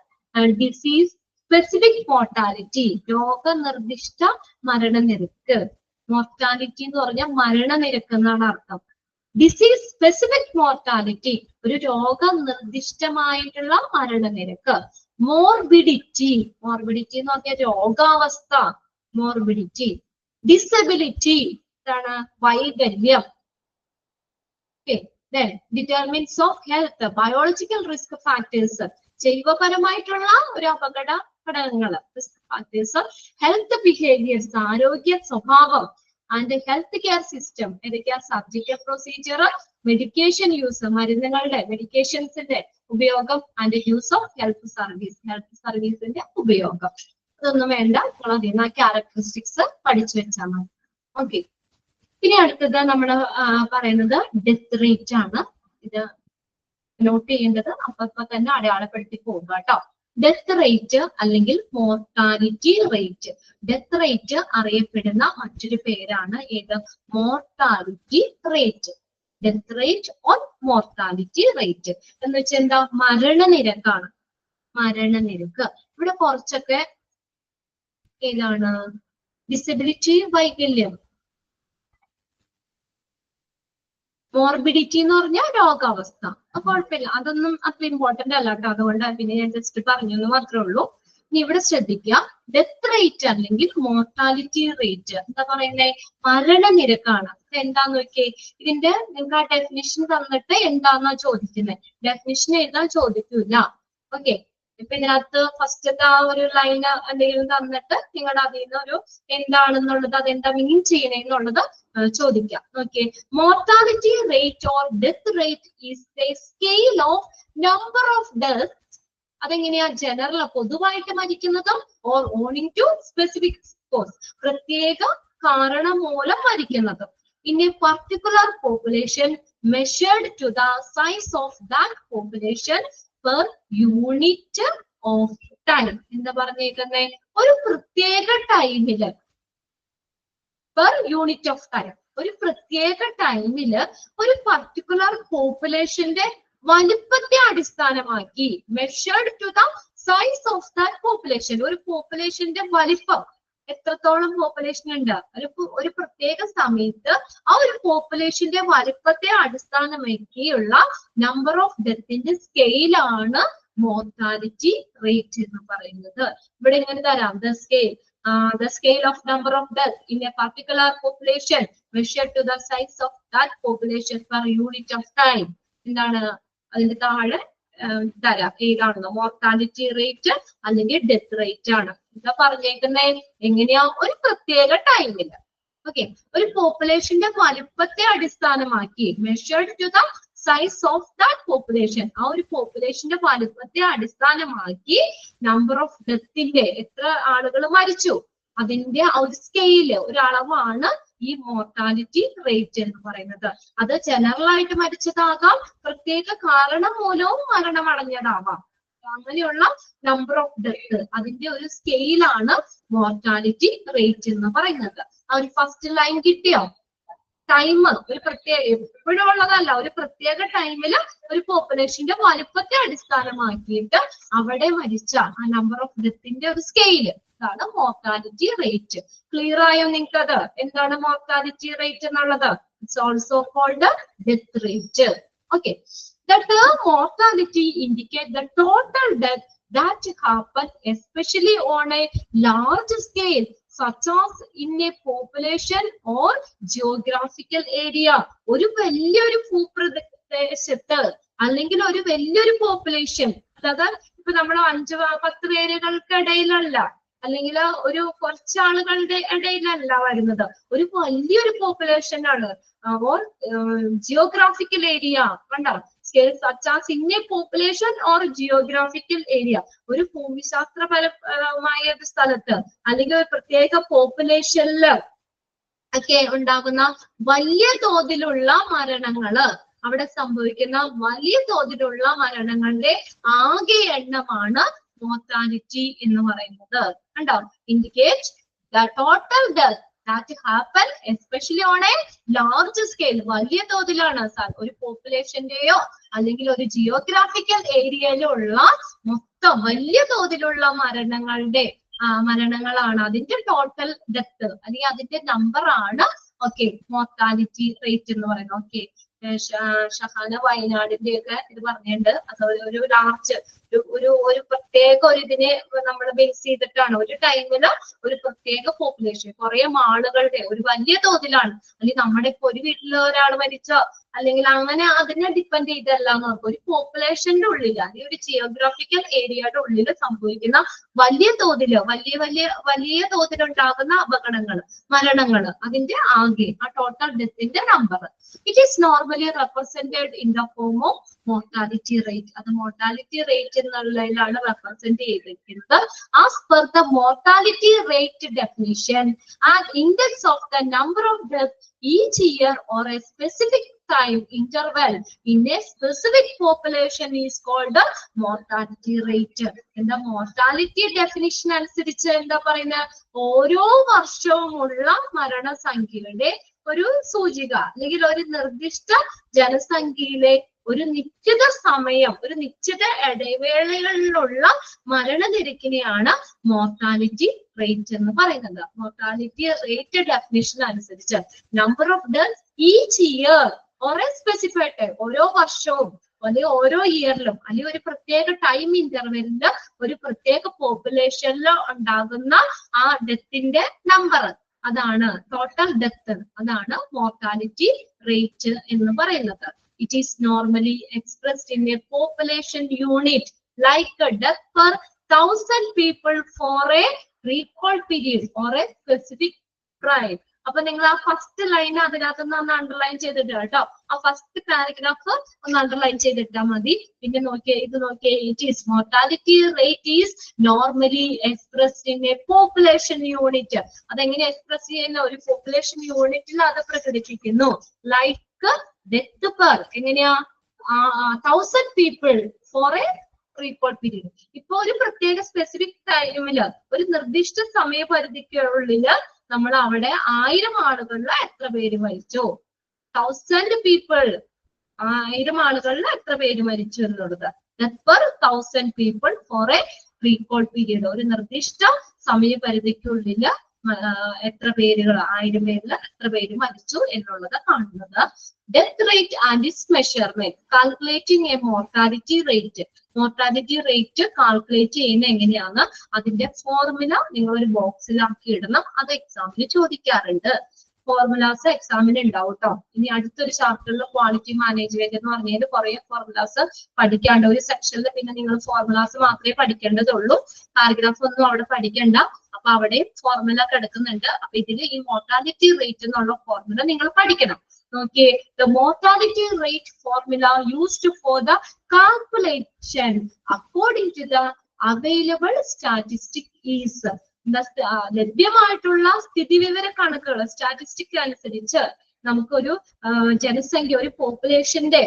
ഡിസീസ് സ്പെസിഫിക് മോർട്ടാലിറ്റി, രോഗനിർദ്ദിഷ്ട മരണനിരക്ക്. മോർട്ടാലിറ്റി എന്ന് പറഞ്ഞാൽ മരണനിരക്ക് എന്നാണ് അർത്ഥം. ഡിസീസ് സ്പെസിഫിക് മോർട്ടാലിറ്റി, ഒരു രോഗനിർദ്ദിഷ്ടമായിട്ടുള്ള മരണനിരക്ക്. മോർബിഡിറ്റി എന്ന് പറഞ്ഞാൽ രോഗാവസ്ഥ, മോർബിഡിറ്റി. ഡിസബിലിറ്റി എന്താണ്, വൈകല്യം. Determinants of health, biological risk factors, ജൈവപരമായിട്ടുള്ള ഒരു അപകട ഘടകങ്ങൾ, റിസ്ക് ഫാക്ടേഴ്സ്. ഹെൽത്ത് ബിഹേവിയേഴ്സ്, ആരോഗ്യ സ്വഭാവം. ആൻഡ് ഹെൽത്ത് കെയർ സിസ്റ്റം, ഏതൊക്കെയാ, സർജിക്കൽ പ്രൊസീജിയർ, മെഡിക്കേഷൻ യൂസ്, മെഡിക്കേഷൻസിന്റെ ഉപയോഗം, ആൻഡ് യൂസ് ഓഫ് ഹെൽത്ത് സർവീസിന്റെ ഉപയോഗം. ഇതൊന്നും വേണ്ട, നമ്മൾ ക്യാരക്ടറിസ്റ്റിക്സ് പഠിച്ചു വെച്ചാൽ മതി. ഓക്കെ. ഇനി അടുത്തത് നമ്മൾ പറയുന്നത് ഡെത്ത് റേറ്റ് ആണ്. ഇത് നോട്ട് ചെയ്യേണ്ടത് അപ്പൊ തന്നെ അടയാളപ്പെടുത്തി പോകുക കേട്ടോ. ഡെത്ത് റേറ്റ് അല്ലെങ്കിൽ മോർട്ടാലിറ്റി റേറ്റ്. ഡെത്ത് റേറ്റ് അറിയപ്പെടുന്ന മറ്റൊരു പേരാണ് ഏത്, mortality rate. Death rate or mortality rate എന്ന് വെച്ചാൽ എന്താ, മരണനിരക്കാണ്. മരണനിരക്ക് ഇവിടെ കുറച്ചൊക്കെ ഏതാണ്, ഡിസബിലിറ്റി, വൈകല്യം. മോർബിഡിറ്റി എന്ന് പറഞ്ഞാൽ രോഗാവസ്ഥ. കുഴപ്പമില്ല, അതൊന്നും അത്ര ഇമ്പോർട്ടന്റ് അല്ല കേട്ടോ, അതുകൊണ്ട് പിന്നെ ഞാൻ ജസ്റ്റ് പറഞ്ഞെന്ന് മാത്രമേ ഉള്ളൂ. ഇനി ഇവിടെ ശ്രദ്ധിക്കുക, ഡെത്ത് റേറ്റ് അല്ലെങ്കിൽ മോർട്ടാലിറ്റി റേറ്റ് എന്താ പറയുന്നത്, മരണനിരക്കാണ്. എന്താന്ന് നോക്കിയേ, ഇതിന്റെ നിങ്ങൾക്ക് ആ ഡെഫിനിഷൻ തന്നിട്ട് എന്താന്നാ ചോദിക്കുന്നത്, ഡെഫിനിഷൻ എഴുതാൻ ചോദിക്കൂല. ഓക്കെ, ഇപ്പൊ ഇതിനകത്ത് ഫസ്റ്റത്തെ ആ ഒരു ലൈന് എന്തെങ്കിലും തന്നിട്ട് നിങ്ങളുടെ അതിൽ നിന്ന് ഒരു എന്താണെന്നുള്ളത് അതെന്താ മീൻ ചെയ്യണേ എന്നുള്ളത് ചോദിക്കാം. Okay, mortality rate or death rate is a scale of number of death. അതെങ്ങനെയാ? ജനറൽ പൊതുവായിട്ട് മരിക്കുന്നതും or owing to specific cause, പ്രത്യേക കാരണം മൂലം മരിക്കുന്നതും. In a particular population measured to the size of that population per unit of time. എന്താ പറഞ്ഞേക്കുന്നേ? ഒരു പ്രത്യേക ടൈമില് പെർ യൂണിറ്റ് ഓഫ് ടൈം, ഒരു പ്രത്യേക ടൈമില് ഒരു പർട്ടിക്കുലർ പോപ്പുലേഷന്റെ വലിപ്പത്തെ അടിസ്ഥാനമാക്കി measured to the size of that population, ഒരു പോപ്പുലേഷന്റെ വലിപ്പം എത്രത്തോളം പോപ്പുലേഷൻ ഉണ്ട് ഒരു പ്രത്യേക സമയത്ത് ആ ഒരു പോപ്പുലേഷന്റെ വലിപ്പത്തെ അടിസ്ഥാനമാക്കിയുള്ള നമ്പർ ഓഫ് ഡെത്തിന്റെ സ്കെയിലാണ് മോർട്ടാലിറ്റി റേറ്റ് എന്ന് പറയുന്നത്. ഇവിടെ ഇങ്ങനെ തരാം, the scale of number of death in a particular population measured to the size of that population per unit of time. എന്താണ് അതിന്റെ താഴെ തരാം ഏതാണെന്ന്, മോർട്ടാലിറ്റി റേറ്റ് അല്ലെങ്കിൽ ഡെത്ത് റേറ്റ് ആണ്. എന്താ പറഞ്ഞേക്കുന്നേ? എങ്ങനെയാ? ഒരു പ്രത്യേക ടൈമില് ഓക്കെ ഒരു പോപ്പുലേഷന്റെ വലുപ്പത്തെ അടിസ്ഥാനമാക്കി measured to the size of that population, ആ ഒരു പോപ്പുലേഷന്റെ വലുപ്പത്തെ അടിസ്ഥാനമാക്കി നമ്പർ ഓഫ് ഡെത്തിന്റെ എത്ര ആളുകൾ മരിച്ചു അതിന്റെ ആ ഒരു സ്കെയില്, ഒരു അളവാണ് ഈ മോർട്ടാലിറ്റി റേറ്റ് എന്ന് പറയുന്നത്. അത് ജനറൽ ആയിട്ട് മരിച്ചതാകാം, പ്രത്യേക കാരണം മൂലവും മരണമടഞ്ഞതാവാം. അങ്ങനെയുള്ള നമ്പർ ഓഫ് ഡെത്ത് അതിന്റെ ഒരു സ്കെയിലാണ് മോർട്ടാലിറ്റി റേറ്റ് എന്ന് പറയുന്നത്. ആ ഒരു ഫസ്റ്റ് ലൈൻ കിട്ടിയോ? ടൈം ഒരു പ്രത്യേക എപ്പോഴും ഉള്ളതല്ല, ഒരു പ്രത്യേക ടൈമില് ഒരു പോപ്പുലേഷന്റെ വലുപ്പത്തെ അടിസ്ഥാനമാക്കിയിട്ട് അവിടെ മരിച്ച ആ നമ്പർ ഓഫ് ഡെത്തിന്റെ ഒരു സ്കെയില്, അതാണ് മോർട്ടാലിറ്റി റേറ്റ്. ക്ലിയർ ആയോ നിങ്ങൾക്കത്? എന്താണ് മോർട്ടാലിറ്റി റേറ്റ് എന്നുള്ളത്? It's also called death rate. Okay, the term mortality indicates the total death that happen especially on a large scale such as in a population or geographical area. ഒരു വലിയൊരു ഭൂപ്രദേശത്ത് അല്ലെങ്കിൽ ഒരു വലിയൊരു population, അതായത് ഇപ്പൊ നമ്മൾ 5-10 പേരുകൾക്കിടയിലല്ല അല്ലെങ്കിൽ ഒരു കുറച്ചാളുകളുടെ ഇടയിലല്ല വരുന്നത്, ഒരു വലിയൊരു പോപ്പുലേഷൻ ആണ്. ഓർ ജിയോഗ്രാഫിക്കൽ ഏരിയ കണ്ടോ, such as in a population or geographical area, ഒരു ഭൂമിശാസ്ത്രപരമായ ഒരു സ്ഥലത്ത് അല്ലെങ്കിൽ ഒരു പ്രത്യേക പോപ്പുലേഷനില് ഒക്കെ ഉണ്ടാകുന്ന വലിയ തോതിലുള്ള മരണങ്ങള്, അവിടെ സംഭവിക്കുന്ന വലിയ തോതിലുള്ള മരണങ്ങളുടെ ആകെ എണ്ണമാണ് മോർട്ടാലിറ്റി എന്ന് പറയുന്നത്. കണ്ടോ, indicate the total death that happen especially on a large scale, വലിയ തോതിലാണ് ഒരു പോപ്പുലേഷന്റെയോ അല്ലെങ്കിൽ ഒരു ജിയോഗ്രാഫിക്കൽ ഏരിയയിലോ ഉള്ള മൊത്തം വലിയ തോതിലുള്ള മരണങ്ങളാണ് അതിന്റെ ടോട്ടൽ ഡെത്ത് അല്ലെങ്കിൽ അതിന്റെ നമ്പർ ആണ് ഓക്കെ മോർട്ടാലിറ്റി റേറ്റ് എന്ന് പറയുന്നത്. ഓക്കെ, ഷഹാന വയനാടിന്റെ ഒക്കെ ഇത് പറഞ്ഞിട്ടുണ്ട്. അതുപോലെ ഒരു ലാർജ് ഒരു പ്രത്യേക ഒരു ഇതിനെ നമ്മൾ ബേസ് ചെയ്തിട്ടാണ് ഒരു ടൈമില് ഒരു പ്രത്യേക പോപ്പുലേഷൻ കുറെ ആളുകളുടെ ഒരു വലിയ തോതിലാണ്, അല്ലെങ്കിൽ നമ്മുടെ ഇപ്പൊ ഒരു വീട്ടില് ഒരാൾ മരിച്ചോ അല്ലെങ്കിൽ അങ്ങനെ അതിനെ ഡിപ്പെൻഡ് ചെയ്തല്ല നോക്കും, ഒരു പോപ്പുലേഷന്റെ ഉള്ളിൽ അല്ലെങ്കിൽ ഒരു ജിയോഗ്രാഫിക്കൽ ഏരിയയുടെ ഉള്ളിൽ സംഭവിക്കുന്ന വലിയ തോതില് വലിയ തോതിലുണ്ടാകുന്ന മരണങ്ങള് അതിന്റെ ആകെ ആ ടോട്ടൽ ഡെത്തിന്റെ number. It is normally represented in the form of mortality rate. അത് മോർട്ടാലിറ്റി റേറ്റ് എന്നുള്ളതിലാണ് റെപ്രസെന്റ് ചെയ്തിരിക്കുന്നത്. As per the mortality rate definition and index of the number of death each year or a specific time interval in a specific population is called the mortality rate. എന്താ mortality definition അനുസരിച്ച് എന്താ പറയുന്നത്? ഓരോ വർഷവുമുള്ള മരണസംഖ്യയുടെ ഒരു സൂചിക അല്ലെങ്കിൽ ഒരു നിർദ്ദിഷ്ട ജനസംഖ്യയിലെ ഒരു നിശ്ചിത സമയം ഒരു നിശ്ചിത ഇടവേളകളിലുള്ള മരണനിരക്കിനെയാണ് മോർട്ടാലിറ്റി റേറ്റ് എന്ന് പറയുന്നത്. മോർട്ടാലിറ്റി റേറ്റ് ഡെഫിനിഷൻ അനുസരിച്ച് number of death each year or A specified time, ഓരോ വർഷവും അല്ലെങ്കിൽ ഓരോ ഇയറിലും അല്ലെങ്കിൽ ഒരു പ്രത്യേക ടൈം ഇന്റർവെല്ലില് ഒരു പ്രത്യേക പോപ്പുലേഷനിൽ ഉണ്ടാകുന്ന ആ ഡെത്തിന്റെ നമ്പർ, അതാണ് ടോട്ടൽ ഡെത്ത്, അതാണ് മോർട്ടാലിറ്റി റേറ്റ് എന്ന് പറയുന്നത്. It is normally expressed in a population unit like a death per 1,000 people for a recall period for a specific crime. അപ്പൊ നിങ്ങൾ ആ ഫസ്റ്റ് ലൈൻ അതിനകത്ത് നിന്ന് ഒന്ന് അണ്ടർലൈൻ ചെയ്തിട്ട് കേട്ടോ. ആ ഫസ്റ്റ് പാരഗ്രാഫ് ഒന്ന് അണ്ടർലൈൻ ചെയ്തിട്ടാ മതി. പിന്നെ നോക്കിയേ, ഇത് നോക്കിയേ, it is mortality rate is normally expressed in a population unit. അതെങ്ങനെ എക്സ്പ്രസ് ചെയ്യുന്ന, ഒരു പോപ്പുലേഷൻ യൂണിറ്റിൽ അത് പ്രകടിപ്പിക്കുന്നു. ലൈക്ക് ഡെത്ത് പെർ, എങ്ങനെയാ, 1,000 people for a recall period. ഇപ്പൊ ഒരു പ്രത്യേക സ്പെസിഫിക് ടൈമില്, ഒരു നിർദ്ദിഷ്ട സമയപരിധിക്കുള്ളില് നമ്മൾ അവിടെ 1000 ആളുകളിൽ എത്ര പേര് മരിച്ചു, 1000 people, 1000 ആളുകളിൽ എത്ര പേര് മരിച്ചു എന്നുള്ളത്. Death per 1000 people for a recall period. ഒരു നിർദ്ദിഷ്ട സമയപരിധിക്കുള്ളില് എത്ര പേരുകൾ, 1000 പേരിൽ എത്ര പേര് മരിച്ചു എന്നുള്ളത് കാണുന്നത്. Death rate and it's measurement, calculating A mortality rate. Mortality rate calculate ചെയ്യുന്ന എങ്ങനെയാണ്, അതിന്റെ ഫോർമുല നിങ്ങൾ ഒരു ബോക്സിലാക്കി ഇടണം. അത് എക്സാമിന് ചോദിക്കാറുണ്ട്. ഫോർമുലാസ് എക്സാമിന് ഉണ്ടാവും കേട്ടോ. ഇനി അടുത്തൊരു ചാപ്റ്ററിൽ ക്വാളിറ്റി മാനേജ്മെന്റ് എന്ന് പറഞ്ഞാൽ കുറെ ഫോർമുലാസ് പഠിക്കാണ്ട്. ഒരു സെക്ഷനിൽ പിന്നെ നിങ്ങൾ ഫോർമുലാസ് മാത്രമേ പഠിക്കേണ്ടതുള്ളൂ, പാരഗ്രാഫ് ഒന്നും അവിടെ പഠിക്കണ്ട. അപ്പൊ അവിടെ ഫോർമുല കിടക്കുന്നുണ്ട്. അപ്പൊ ഇതിൽ ഈ മോർട്ടാലിറ്റി റേറ്റ് എന്നുള്ള ഫോർമുല നിങ്ങൾ പഠിക്കണം. നോക്കിയേ, the mortality rate formula used for the calculation according to the available statistic is. ലഭ്യമായിട്ടുള്ള സ്ഥിതിവിവര കണക്കുകൾ, സ്റ്റാറ്റിസ്റ്റിക് അനുസരിച്ച് നമുക്കൊരു ജനസംഖ്യ, ഒരു പോപ്പുലേഷന്റെ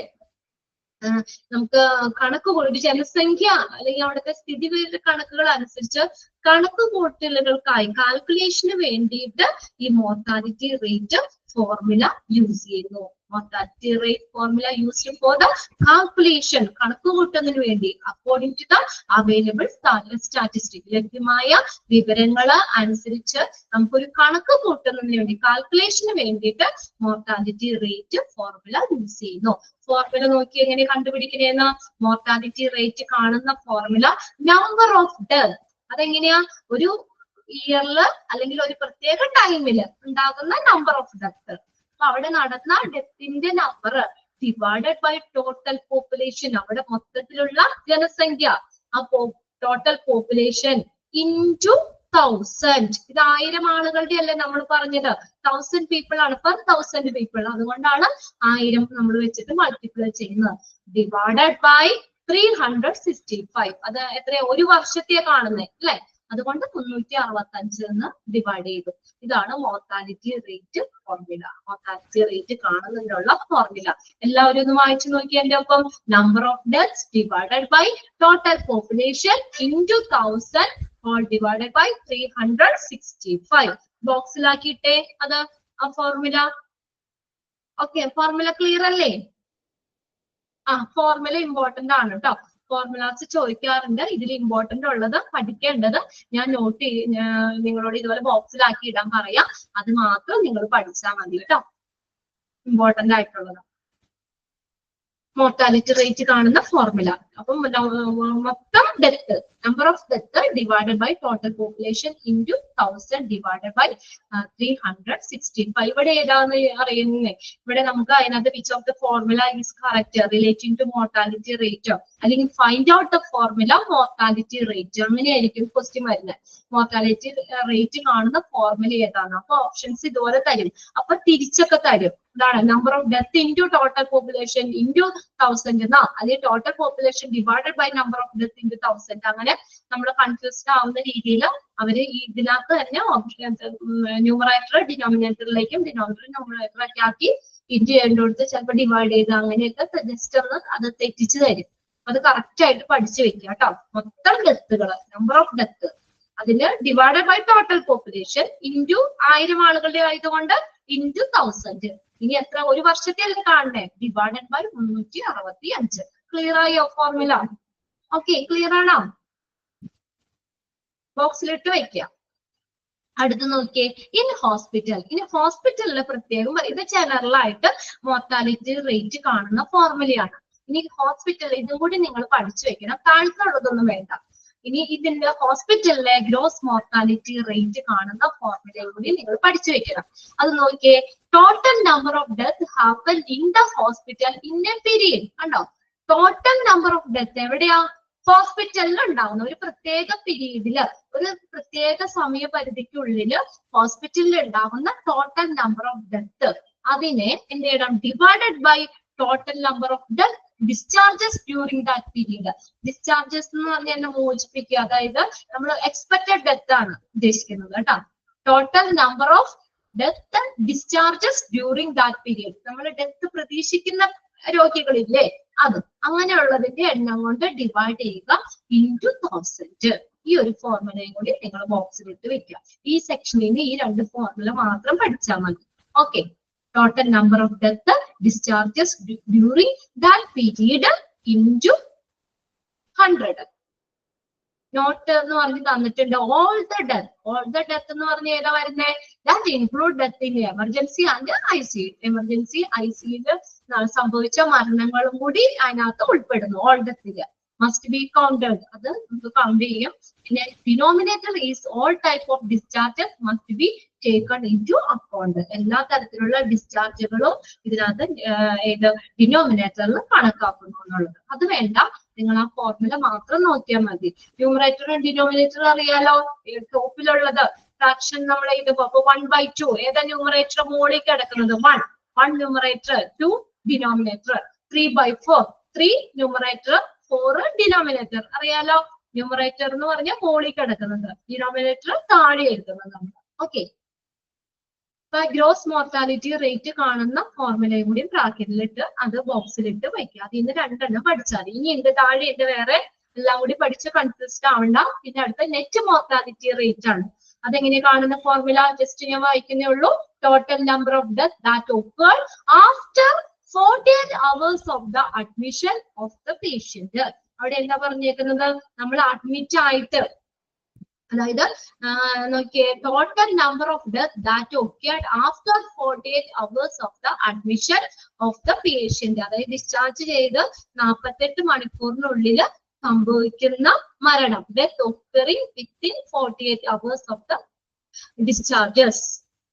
നമുക്ക് കണക്ക് ഒരു ജനസംഖ്യ അല്ലെങ്കിൽ അവിടുത്തെ സ്ഥിതിവിവര കണക്കുകൾ അനുസരിച്ച് കണക്ക് കൂട്ടലുകൾക്കായി കാൽക്കുലേഷന് വേണ്ടിയിട്ട് ഈ മോർട്ടാലിറ്റി റേറ്റ് ഫോർമുല യൂസ് ചെയ്യുന്നു. Mortality rate formula used for the calculation, കണക്ക് കൂട്ടുന്നതിന് വേണ്ടി, according to the available statistic, ലഭ്യമായ വിവരങ്ങൾ അനുസരിച്ച് നമുക്കൊരു കണക്ക് കൂട്ടുന്നതിന് വേണ്ടി, കാൽക്കുലേഷന് വേണ്ടിയിട്ട് മോർട്ടാലിറ്റി റേറ്റ് ഫോർമുല യൂസ് ചെയ്യുന്നു. ഫോർമുല നോക്കി എങ്ങനെ കണ്ടുപിടിക്കണേന്ന്, മോർട്ടാലിറ്റി റേറ്റ് കാണുന്ന ഫോർമുല നമ്പർ ഓഫ് ഡെത്ത്. അതെങ്ങനെയാ, ഒരു ഇയറില് അല്ലെങ്കിൽ ഒരു പ്രത്യേക ടൈമില് ഉണ്ടാകുന്ന നമ്പർ ഓഫ് ഡെത്ത്. അപ്പൊ അവിടെ നടന്ന ഡെത്തിന്റെ number divided by total population, അവിടെ മൊത്തത്തിലുള്ള ജനസംഖ്യ, ആ ടോട്ടൽ പോപ്പുലേഷൻ ഇൻറ്റു 1000. ഇത് 1000 ആളുകളുടെ അല്ലേ നമ്മൾ പറഞ്ഞത്, 1000 people ആണ്, പെർ 1000 people. അതുകൊണ്ടാണ് 1000 നമ്മൾ വെച്ചിട്ട് മൾട്ടിപ്ലൈ ചെയ്യുന്നത്. Divided by 365. അത് എത്ര, ഒരു വർഷത്തെ കാണുന്നത് അല്ലെ, അതുകൊണ്ട് 365 എന്ന് ഡിവൈഡ് ചെയ്തു. ഇതാണ് mortality rate formula. Mortality rate കാണുന്നതിനുള്ള ഫോർമുല എല്ലാവരും ഒന്ന് വായിച്ചു നോക്കി എന്റെ ഒപ്പം. Number of deaths divided by total population into 1000 all divided by 365. ബോക്സിലാക്കിയിട്ടേ അത് ആ ഫോർമുല. ഓക്കെ, ഫോർമുല ക്ലിയർ അല്ലേ? ഫോർമുല ഇമ്പോർട്ടന്റ് ആണ് കേട്ടോ. ഫോർമുലാസ് ചോദിക്കാറുണ്ട്. ഇതിൽ ഇമ്പോർട്ടന്റ് ഉള്ളത് പഠിക്കേണ്ടത് ഞാൻ നോട്ട് നിങ്ങളോട് ഇതുപോലെ ബോക്സിലാക്കി ഇടാൻ പറയാം. അത് മാത്രം നിങ്ങൾ പഠിച്ചാൽ മതി കേട്ടോ. ഇമ്പോർട്ടന്റ് ആയിട്ടുള്ളത് മോർട്ടാലിറ്റി റേറ്റ് കാണുന്ന ഫോർമുല. അപ്പം മൊത്തം death, number of death divided by total population into 1000 divided by 365. ഇവിടെ ഏതാന്ന് അറിയുന്നേ, ഇവിടെ നമുക്ക് അതിനകത്ത് which of the formula is correct relating to mortality rate, അല്ലെങ്കിൽ find out the formula mortality rate, അങ്ങനെയായിരിക്കും ക്വസ്റ്റ്യൻ വരുന്നത്. മോർട്ടാലിറ്റി റേറ്റ് കാണുന്ന ഫോർമുല ഏതാണ്? അപ്പൊ ഓപ്ഷൻസ് ഇതുപോലെ തരും. അപ്പൊ തിരിച്ചൊക്കെ തരും. എന്താണ് number of death into total population into 1000 എന്നാ, അല്ലെങ്കിൽ total population divided by number of death into 1000. അങ്ങനെ നമ്മൾ കൺഫ്യൂസ്ഡ് ആവുന്ന രീതിയിൽ അവര് ഇതിനകത്ത് തന്നെ ന്യൂമറേറ്റർ ഡിനോമിനേറ്ററിലേക്കും ഡിനോമിനേറ്റർ ന്യൂമറേറ്റർ ഒക്കെ ആക്കി ഇൻറ്റു ചെയ്യേണ്ടടുത്ത് ചിലപ്പോൾ ഡിവൈഡ് ചെയ്ത് അങ്ങനെയൊക്കെ ജസ്റ്റ് ഒന്ന് അത് തെറ്റിച്ച് തരും. അത് കറക്റ്റ് ആയിട്ട് പഠിച്ചു വെക്കുക കേട്ടോ. മൊത്തം ഡെത്തുകൾ, നമ്പർ ഓഫ് ഡെത്ത്, അതിന് divided by total population into 1000 ആളുകളുടെ ആയതുകൊണ്ട് ഇൻറ്റു 1000. ഇനി എത്ര, ഒരു വർഷത്തെ അല്ലേ കാണണേ, ഡിവൈഡഡ് ബൈ 365. ക്ലിയർ ആയോ ഫോർമുല? ഓക്കെ, ക്ലിയർ ആണോ? ബോക്സിലിട്ട് വയ്ക്കുക. അടുത്ത് നോക്കിയേ, ഇൻ ഹോസ്പിറ്റൽ. ഇനി ഹോസ്പിറ്റലിലെ പ്രത്യേകം ഇത് ജനറൽ ആയിട്ട് മോർട്ടാലിറ്റി റേറ്റ് കാണുന്ന ഫോർമുലയാണ്. ഇനി ഹോസ്പിറ്റൽ ഇതും കൂടി നിങ്ങൾ പഠിച്ചു വെക്കണം, താഴ്ത്തുള്ളതൊന്നും വേണ്ട. ഇനി ഇതിന്റെ ഹോസ്പിറ്റലിലെ ഗ്രോസ് മോർട്ടാലിറ്റി റേറ്റ് കാണുന്ന ഫോർമുലയും കൂടി നിങ്ങൾ പഠിച്ചു വെക്കണം. അത് നോക്കിയേ, total number of death happen in the hospital in a period. കണ്ടോ, ടോട്ടൽ നമ്പർ ഓഫ് ഡെത്ത് എവിടെയാ? ഹോസ്പിറ്റലിൽ ഉണ്ടാവുന്ന ഒരു പ്രത്യേക പീരീഡില്, ഒരു പ്രത്യേക സമയപരിധിക്കുള്ളിൽ ഹോസ്പിറ്റലിൽ ഉണ്ടാവുന്ന ടോട്ടൽ നമ്പർ ഓഫ് ഡെത്ത്, അതിനെ എന്ത് ചെയ്യണം, divided by total number of death discharges during that period. Discharges എന്ന് പറഞ്ഞാൽ മോചിപ്പിക്കുക, അതായത് നമ്മൾ എക്സ്പെക്ടഡ് ഡെത്ത് ആണ് ഉദ്ദേശിക്കുന്നത് കേട്ടോ. Total number of death discharges during that period, നമ്മൾ ഡെത്ത് പ്രതീക്ഷിക്കുന്ന രോഗികളില്ലേ, അത് അങ്ങനെയുള്ളതിന്റെ എണ്ണം കൊണ്ട് ഡിവൈഡ് ചെയ്യുക ഇൻറ്റു 1000. ഈ ഒരു ഫോർമുലയും കൂടി നിങ്ങൾ ബോക്സിലിട്ട് വെക്കുക. ഈ സെക്ഷനിൽ ഈ രണ്ട് ഫോർമുല മാത്രം പഠിച്ചാൽ മതി. Okay, total number of death discharges during that period into 100. Note എന്ന് പറഞ്ഞ് തന്നിട്ടുണ്ട്. ഓൾ ദ ഡെത്ത് എന്ന് പറഞ്ഞ ഏതാ വരുന്നത്? That include death in emergency and ICU. Emergency ICUയിൽ സംഭവിച്ച മരണങ്ങളും കൂടി അതിനകത്ത് ഉൾപ്പെടുന്നു. ഓൾ ഡെത്തില് മസ്റ്റ് ബി കൗണ്ടഡ്, അത് നമുക്ക് കൗണ്ട് ചെയ്യും. പിന്നെ denominator is all type of discharges must be taken into account. എല്ലാ തരത്തിലുള്ള ഡിസ്ചാർജുകളും ഇതിനകത്ത് ഏത് ഡിനോമിനേറ്ററിൽ കണക്കാക്കുന്നു എന്നുള്ളത്. അത് വേണ്ട, നിങ്ങൾ ആ ഫോർമുല മാത്രം നോക്കിയാൽ മതി. ന്യൂമറേറ്ററും ഡിനോമിനേറ്ററും അറിയാലോ. ടോപ്പിലുള്ളത് ഫ്രാക്ഷൻ നമ്മൾ ഇത് 1/2 ഏതാ ന്യൂമറേറ്റർ മുകളിൽ കിടക്കുന്നത്? 1 ന്യൂമറേറ്റർ, 2 ഡിനോമിനേറ്റർ, 3/4 3 ന്യൂമറേറ്റർ, 4 ഡിനോമിനേറ്റർ. അറിയാലോ, ന്യൂമറേറ്റർ എന്ന് പറഞ്ഞാൽ മുകളിൽ കിടക്കുന്നത്, ഡിനോമിനേറ്റർ താഴെ എഴുതുന്നത് നമ്മൾ. ഓക്കെ, ഇപ്പൊ ഗ്രോസ് മോർട്ടാലിറ്റി റേറ്റ് കാണുന്ന ഫോർമുലയും കൂടി ബ്രാക്കറ്റിലിട്ട് അത് ബോക്സിലിട്ട് വയ്ക്കുക. അതിൽ നിന്ന് 2 എണ്ണം പഠിച്ചാൽ മതി. ഇനി എന്റെ താഴെ എന്റെ വേറെ എല്ലാം കൂടി പഠിച്ച് കൺഫ്യൂസ്ഡ് ആവണ്ട. പിന്നെ അടുത്ത നെറ്റ് മോർട്ടാലിറ്റി റേറ്റ് ആണ്. അതെങ്ങനെ കാണുന്ന ഫോർമുല ജസ്റ്റ് ഞാൻ വായിക്കുന്നേ ഉള്ളൂ. Total number of death that occurred after 48 hours of the admission of the patient. അവിടെ എന്താ പറഞ്ഞേക്കുന്നത്? നമ്മൾ അഡ്മിറ്റ് ആയിട്ട്, അതായത് നോക്കിയേ, total number of death that occurred after 48 hours of the admission of the patient. അതായത് ഡിസ്ചാർജ് ചെയ്ത് 48 മണിക്കൂറിനുള്ളിൽ സംഭവിക്കുന്ന മരണം. Death occurring within 48 hours of the discharges.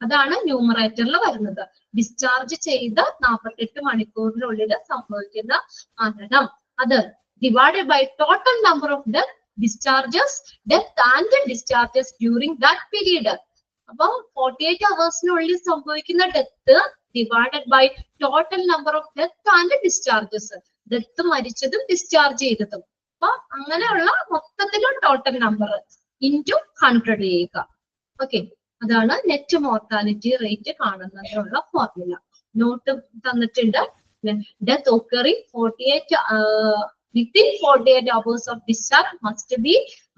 അതാണ് ന്യൂമറേറ്ററിൽ വരുന്നത്. ഡിസ്ചാർജ് ചെയ്ത് 48 മണിക്കൂറിനുള്ളിൽ സംഭവിക്കുന്ന മരണം. അത് divided by total number of death discharges death and discharges during that period. അപ്പൊ 48 hours സംഭവിക്കുന്ന death divided by total number of death and discharges, death മരിച്ചതും ഡിസ്ചാർജ് ചെയ്തതും. അപ്പൊ അങ്ങനെയുള്ള മൊത്തത്തിലും ടോട്ടൽ നമ്പർ ഇൻറ്റു 100 ചെയ്യുക. ഓക്കെ, അതാണ് നെറ്റ് മോർട്ടാലിറ്റി റേറ്റ് കാണുന്നതിനുള്ള formula. Note തന്നിട്ടുണ്ട്. Death occurring within 48 hours of discharge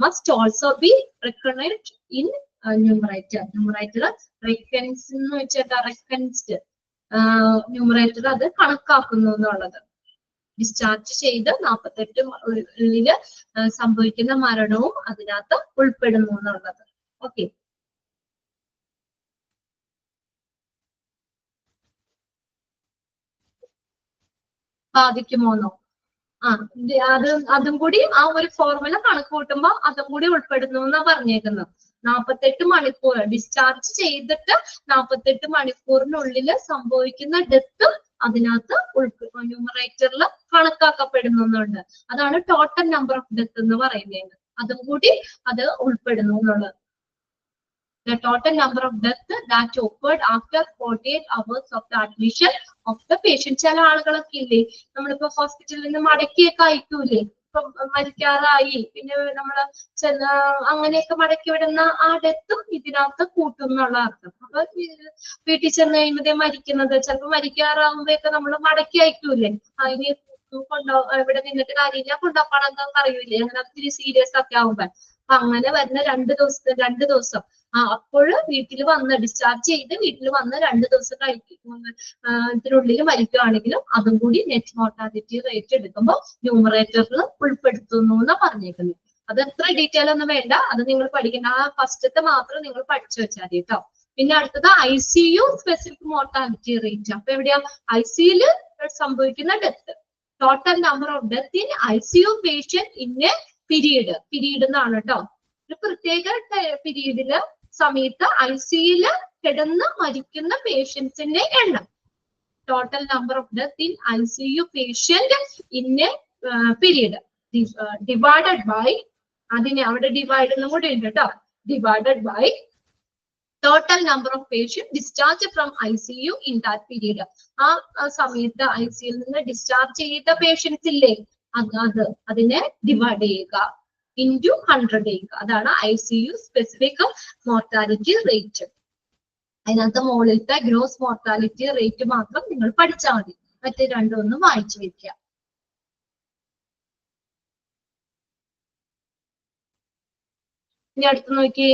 must also be recognized in numerator. Numerator reckons എന്ന് വെച്ചാൽ recognized ന്യൂമറേറ്റർ അത് കണക്കാക്കുന്നു എന്നുള്ളത്. ഡിസ്ചാർജ് ചെയ്ത് 48 സംഭവിക്കുന്ന മരണവും അതിനകത്ത് ഉൾപ്പെടുന്നു എന്നുള്ളത്. ഓക്കെ, ബാധിക്കുമോന്നോ? അതും കൂടി ആ ഒരു ഫോർമുല കണക്ക് കൂട്ടുമ്പോ അതും കൂടി ഉൾപ്പെടുന്നു എന്നാ പറഞ്ഞേക്കുന്നത്. 48 മണിക്കൂർ ഡിസ്ചാർജ് ചെയ്തിട്ട് 48 മണിക്കൂറിനുള്ളിൽ സംഭവിക്കുന്ന ഡെത്ത് അതിനകത്ത് ന്യൂമറേറ്ററിൽ കണക്കാക്കപ്പെടുന്നുണ്ട്. അതാണ് ടോട്ടൽ നമ്പർ ഓഫ് ഡെത്ത് എന്ന് പറയുന്നത്. അതും കൂടി അത് ഉൾപ്പെടുന്നു എന്നുള്ളത്. The total number of death that occurred after 48 hours of the admission of the patient. ചില ആളുകളൊക്കെ ഇല്ലേ, നമ്മളിപ്പോ ഹോസ്പിറ്റലിൽ നിന്ന് മടക്കിയൊക്കെ അയക്കൂലേ, ഇപ്പൊ മരിക്കാറായി, പിന്നെ നമ്മള് അങ്ങനെയൊക്കെ മടക്കി വിടുന്ന ആ ഡെത്തും ഇതിനകത്ത് കൂട്ടും എന്നുള്ള അർത്ഥം. അപ്പൊ വീട്ടിൽ ചെന്ന് കഴിയുമ്പോഴേ മരിക്കുന്നത്, ചിലപ്പോ മരിക്കാറാവുമ്പോഴൊക്കെ നമ്മൾ മടക്കി അയക്കൂലേ, അതിന് ഇവിടെ നിന്നിട്ട് കാര്യമില്ല, കൊണ്ടുപോകണം പറയൂലേ, അങ്ങനെ ഒത്തിരി സീരിയസ് ഒക്കെ ആവുമ്പോ. അപ്പൊ അങ്ങനെ വരുന്ന 2 ദിവസം അപ്പോൾ വീട്ടിൽ വന്ന് ഡിസ്ചാർജ് ചെയ്ത് വീട്ടിൽ വന്ന് 2 ദിവസം ഇതിനുള്ളിൽ മരിക്കുകയാണെങ്കിലും അതും കൂടി നെറ്റ് മോർട്ടാലിറ്റി റേറ്റ് എടുക്കുമ്പോൾ ന്യൂമറേറ്ററിൽ ഉൾപ്പെടുത്തുന്നു എന്നാ പറഞ്ഞേക്കുന്നത്. അത് എത്ര ഡീറ്റെയിൽ ഒന്നും വേണ്ട, അത് നിങ്ങൾ പഠിക്കുന്ന ആ ഫസ്റ്റത്തെ മാത്രം നിങ്ങൾ പഠിച്ചു വെച്ചാൽ മതി കേട്ടോ. പിന്നെ അടുത്തത് ICU സ്പെസിഫിക് മോർട്ടാലിറ്റി റേറ്റ്. അപ്പൊ എവിടെയാ? ICUയിൽ സംഭവിക്കുന്ന death. Total number of death in ICU patient in a period എന്നാണ് കേട്ടോ. ഒരു പ്രത്യേക പീരീഡില് സമയത്ത് ICUയിൽ കിടന്ന് മരിക്കുന്ന പേഷ്യൻസിന്റെ എണ്ണം. Total number of death in ICU patient in a period. Divided by, അതിനെ അവിടെ ഡിവൈഡ് എന്നും കൂടി ഉണ്ട് കേട്ടോ, divided by total number of patients discharged from ICU in that period. ആ സമയത്ത് ICU നിന്ന് ഡിസ്ചാർജ് ചെയ്ത പേഷ്യൻസ് ഇല്ലേ, അതിനെ ഡിവൈഡ് ചെയ്യുക, ഇൻറ്റു 100 ചെയ്യുക. അതാണ് ICU സ്പെസിഫിക് മോർട്ടാലിറ്റി റേറ്റ്. അതിനകത്ത് മുകളിലത്തെ ഗ്രോസ് മോർട്ടാലിറ്റി റേറ്റ് മാത്രം നിങ്ങൾ പഠിച്ചാൽ മതി, മറ്റേ രണ്ടും ഒന്ന് വായിച്ചു വെക്കുക. ഇനി അടുത്ത് നോക്കി,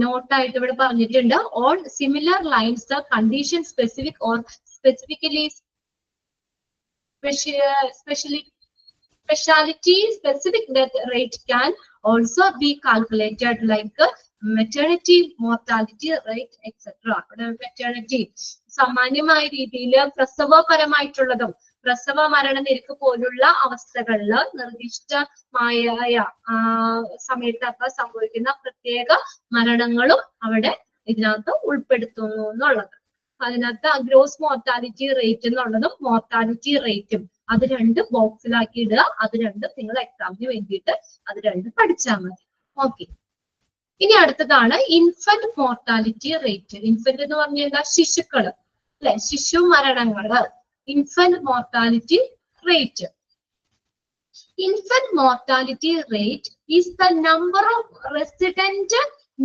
നോട്ടായിട്ട് ഇവിടെ പറഞ്ഞിട്ടുണ്ട്, on similar lines the condition specific or specifically speciality specific death rate can also be calculated like maternity mortality rate etcetera. അവിടെ മെറ്റേണിറ്റി സാമാന്യമായ രീതിയിൽ പ്രസവപരമായിട്ടുള്ളതും പ്രസവ മരണനിരക്ക് പോലുള്ള അവസ്ഥകളിൽ നിർദ്ദിഷ്ടമായ സമയത്തൊക്കെ സംഭവിക്കുന്ന പ്രത്യേക മരണങ്ങളും അവിടെ ഇതിനകത്ത് ഉൾപ്പെടുത്തുന്നു എന്നുള്ളത്. അതിനകത്ത് ഗ്രോസ് മോർട്ടാലിറ്റി റേറ്റ് എന്നുള്ളതും മോർട്ടാലിറ്റി റേറ്റും അത് രണ്ട് ബോക്സിലാക്കി ഇടുക. അത് രണ്ടും നിങ്ങൾ എക്സാമിന് വേണ്ടിയിട്ട് അത് രണ്ടും പഠിച്ചാൽ മതി. ഓക്കെ, ഇനി അടുത്തതാണ് ഇൻഫന്റ് മോർട്ടാലിറ്റി റേറ്റ്. ഇൻഫന്റ് എന്ന് പറഞ്ഞാൽ എന്താ, ശിശുക്കള് അല്ലെ, ശിശു മരണങ്ങള്. Infant mortality rate. Infant mortality rate is the number of resident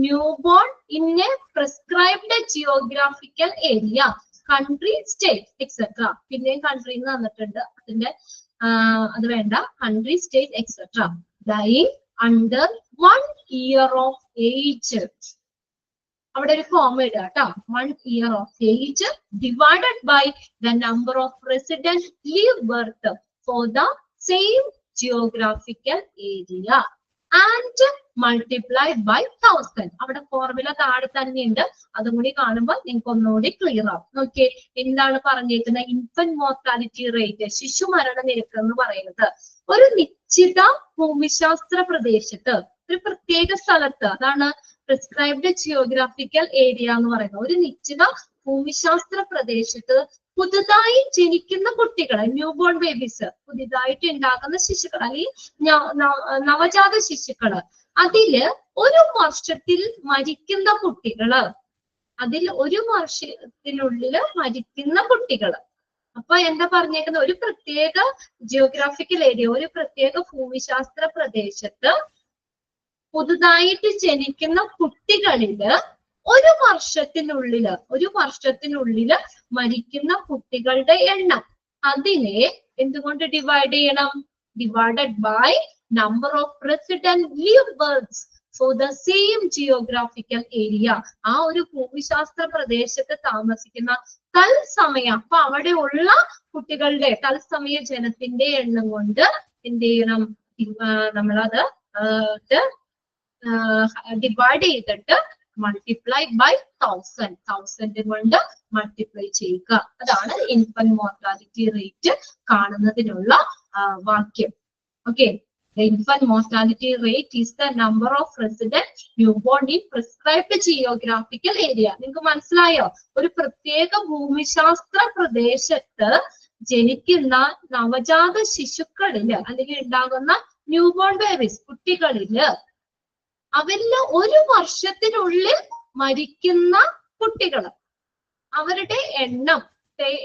newborn in a prescribed geographical area, country, state, etc. പിന്നെ country എന്ന് തന്നിട്ടുണ്ട്, അതിന്റെ അത് വേണ്ട, country, state, etc. dying under 1 year of age. അവിടെ ഒരു ഫോം ഇടുക കേട്ടോ, 1 year of age divided by the number of resident live birth for the same geographical area and multiplied by 1000. അവിടെ ഫോർമുല താഴെ തന്നെ ഉണ്ട്, അതും കൂടി കാണുമ്പോൾ നിങ്ങൾക്ക് ഒന്നുകൂടി ക്ലിയർ ആവും. നോക്കിയേ, എന്താണ് പറഞ്ഞേക്കുന്നത്, ഇൻഫന്റ് മോർട്ടാലിറ്റി റേറ്റ്, ശിശു മരണ നിരക്ക് എന്ന് പറയുന്നത് ഒരു നിശ്ചിത ഭൂമിശാസ്ത്ര പ്രദേശത്ത്, ഒരു പ്രത്യേക സ്ഥലത്ത്, അതാണ് പ്രിസ്ക്രൈബ്ഡ് ജിയോഗ്രാഫിക്കൽ ഏരിയ എന്ന് പറയുന്നത്, ഒരു നിശ്ചിത ഭൂമിശാസ്ത്ര പ്രദേശത്ത് പുതുതായി ജനിക്കുന്ന കുട്ടികളെ, ന്യൂബോൺ ബേബീസ്, പുതിയതായിട്ട് ഉണ്ടാകുന്ന ശിശുക്കൾ അല്ലെങ്കിൽ നവജാത ശിശുക്കള്, അതില് ഒരു വർഷത്തിൽ മരിക്കുന്ന കുട്ടികള്, അതിൽ ഒരു വർഷത്തിനുള്ളിൽ മരിക്കുന്ന കുട്ടികള്. അപ്പൊ എന്താ പറഞ്ഞേക്കുന്നത്, ഒരു പ്രത്യേക ജിയോഗ്രാഫിക്കൽ ഏരിയ, ഒരു പ്രത്യേക ഭൂമിശാസ്ത്ര പ്രദേശത്ത് പുതുതായിട്ട് ജനിക്കുന്ന കുട്ടികളില് ഒരു വർഷത്തിനുള്ളില് മരിക്കുന്ന കുട്ടികളുടെ എണ്ണം, അതിനെ എന്തുകൊണ്ട് ഡിവൈഡ് ചെയ്യണം, divided by number of resident live birth for the same geographical area. ആ ഒരു ഭൂമിശാസ്ത്ര പ്രദേശത്ത് താമസിക്കുന്ന തത്സമയം, അപ്പൊ അവിടെ ഉള്ള കുട്ടികളുടെ തത്സമയ ജനത്തിന്റെ എണ്ണം കൊണ്ട് എന്ത് ചെയ്യണം, നമ്മളത് ഡിവൈഡ് ചെയ്തിട്ട് മൾട്ടിപ്ലൈ ബൈ 1000 കൊണ്ട് മൾട്ടിപ്ലൈ ചെയ്യുക. അതാണ് ഇൻഫന്റ് മോർട്ടാലിറ്റി റേറ്റ് കാണുന്നതിനുള്ള വാക്യം. Okay, the infant mortality rate is the number of resident newborn in prescribed geographical area. നിങ്ങൾക്ക് മനസ്സിലായോ, ഒരു പ്രത്യേക ഭൂമിശാസ്ത്ര പ്രദേശത്ത് ജനിക്കുന്ന നവജാത ശിശുക്കളില് അല്ലെങ്കിൽ ഉണ്ടാകുന്ന ന്യൂബോൺ ബേബീസ് കുട്ടികളില്, അവരില് ഒരു വർഷത്തിനുള്ളിൽ മരിക്കുന്ന കുട്ടികൾ, അവരുടെ എണ്ണം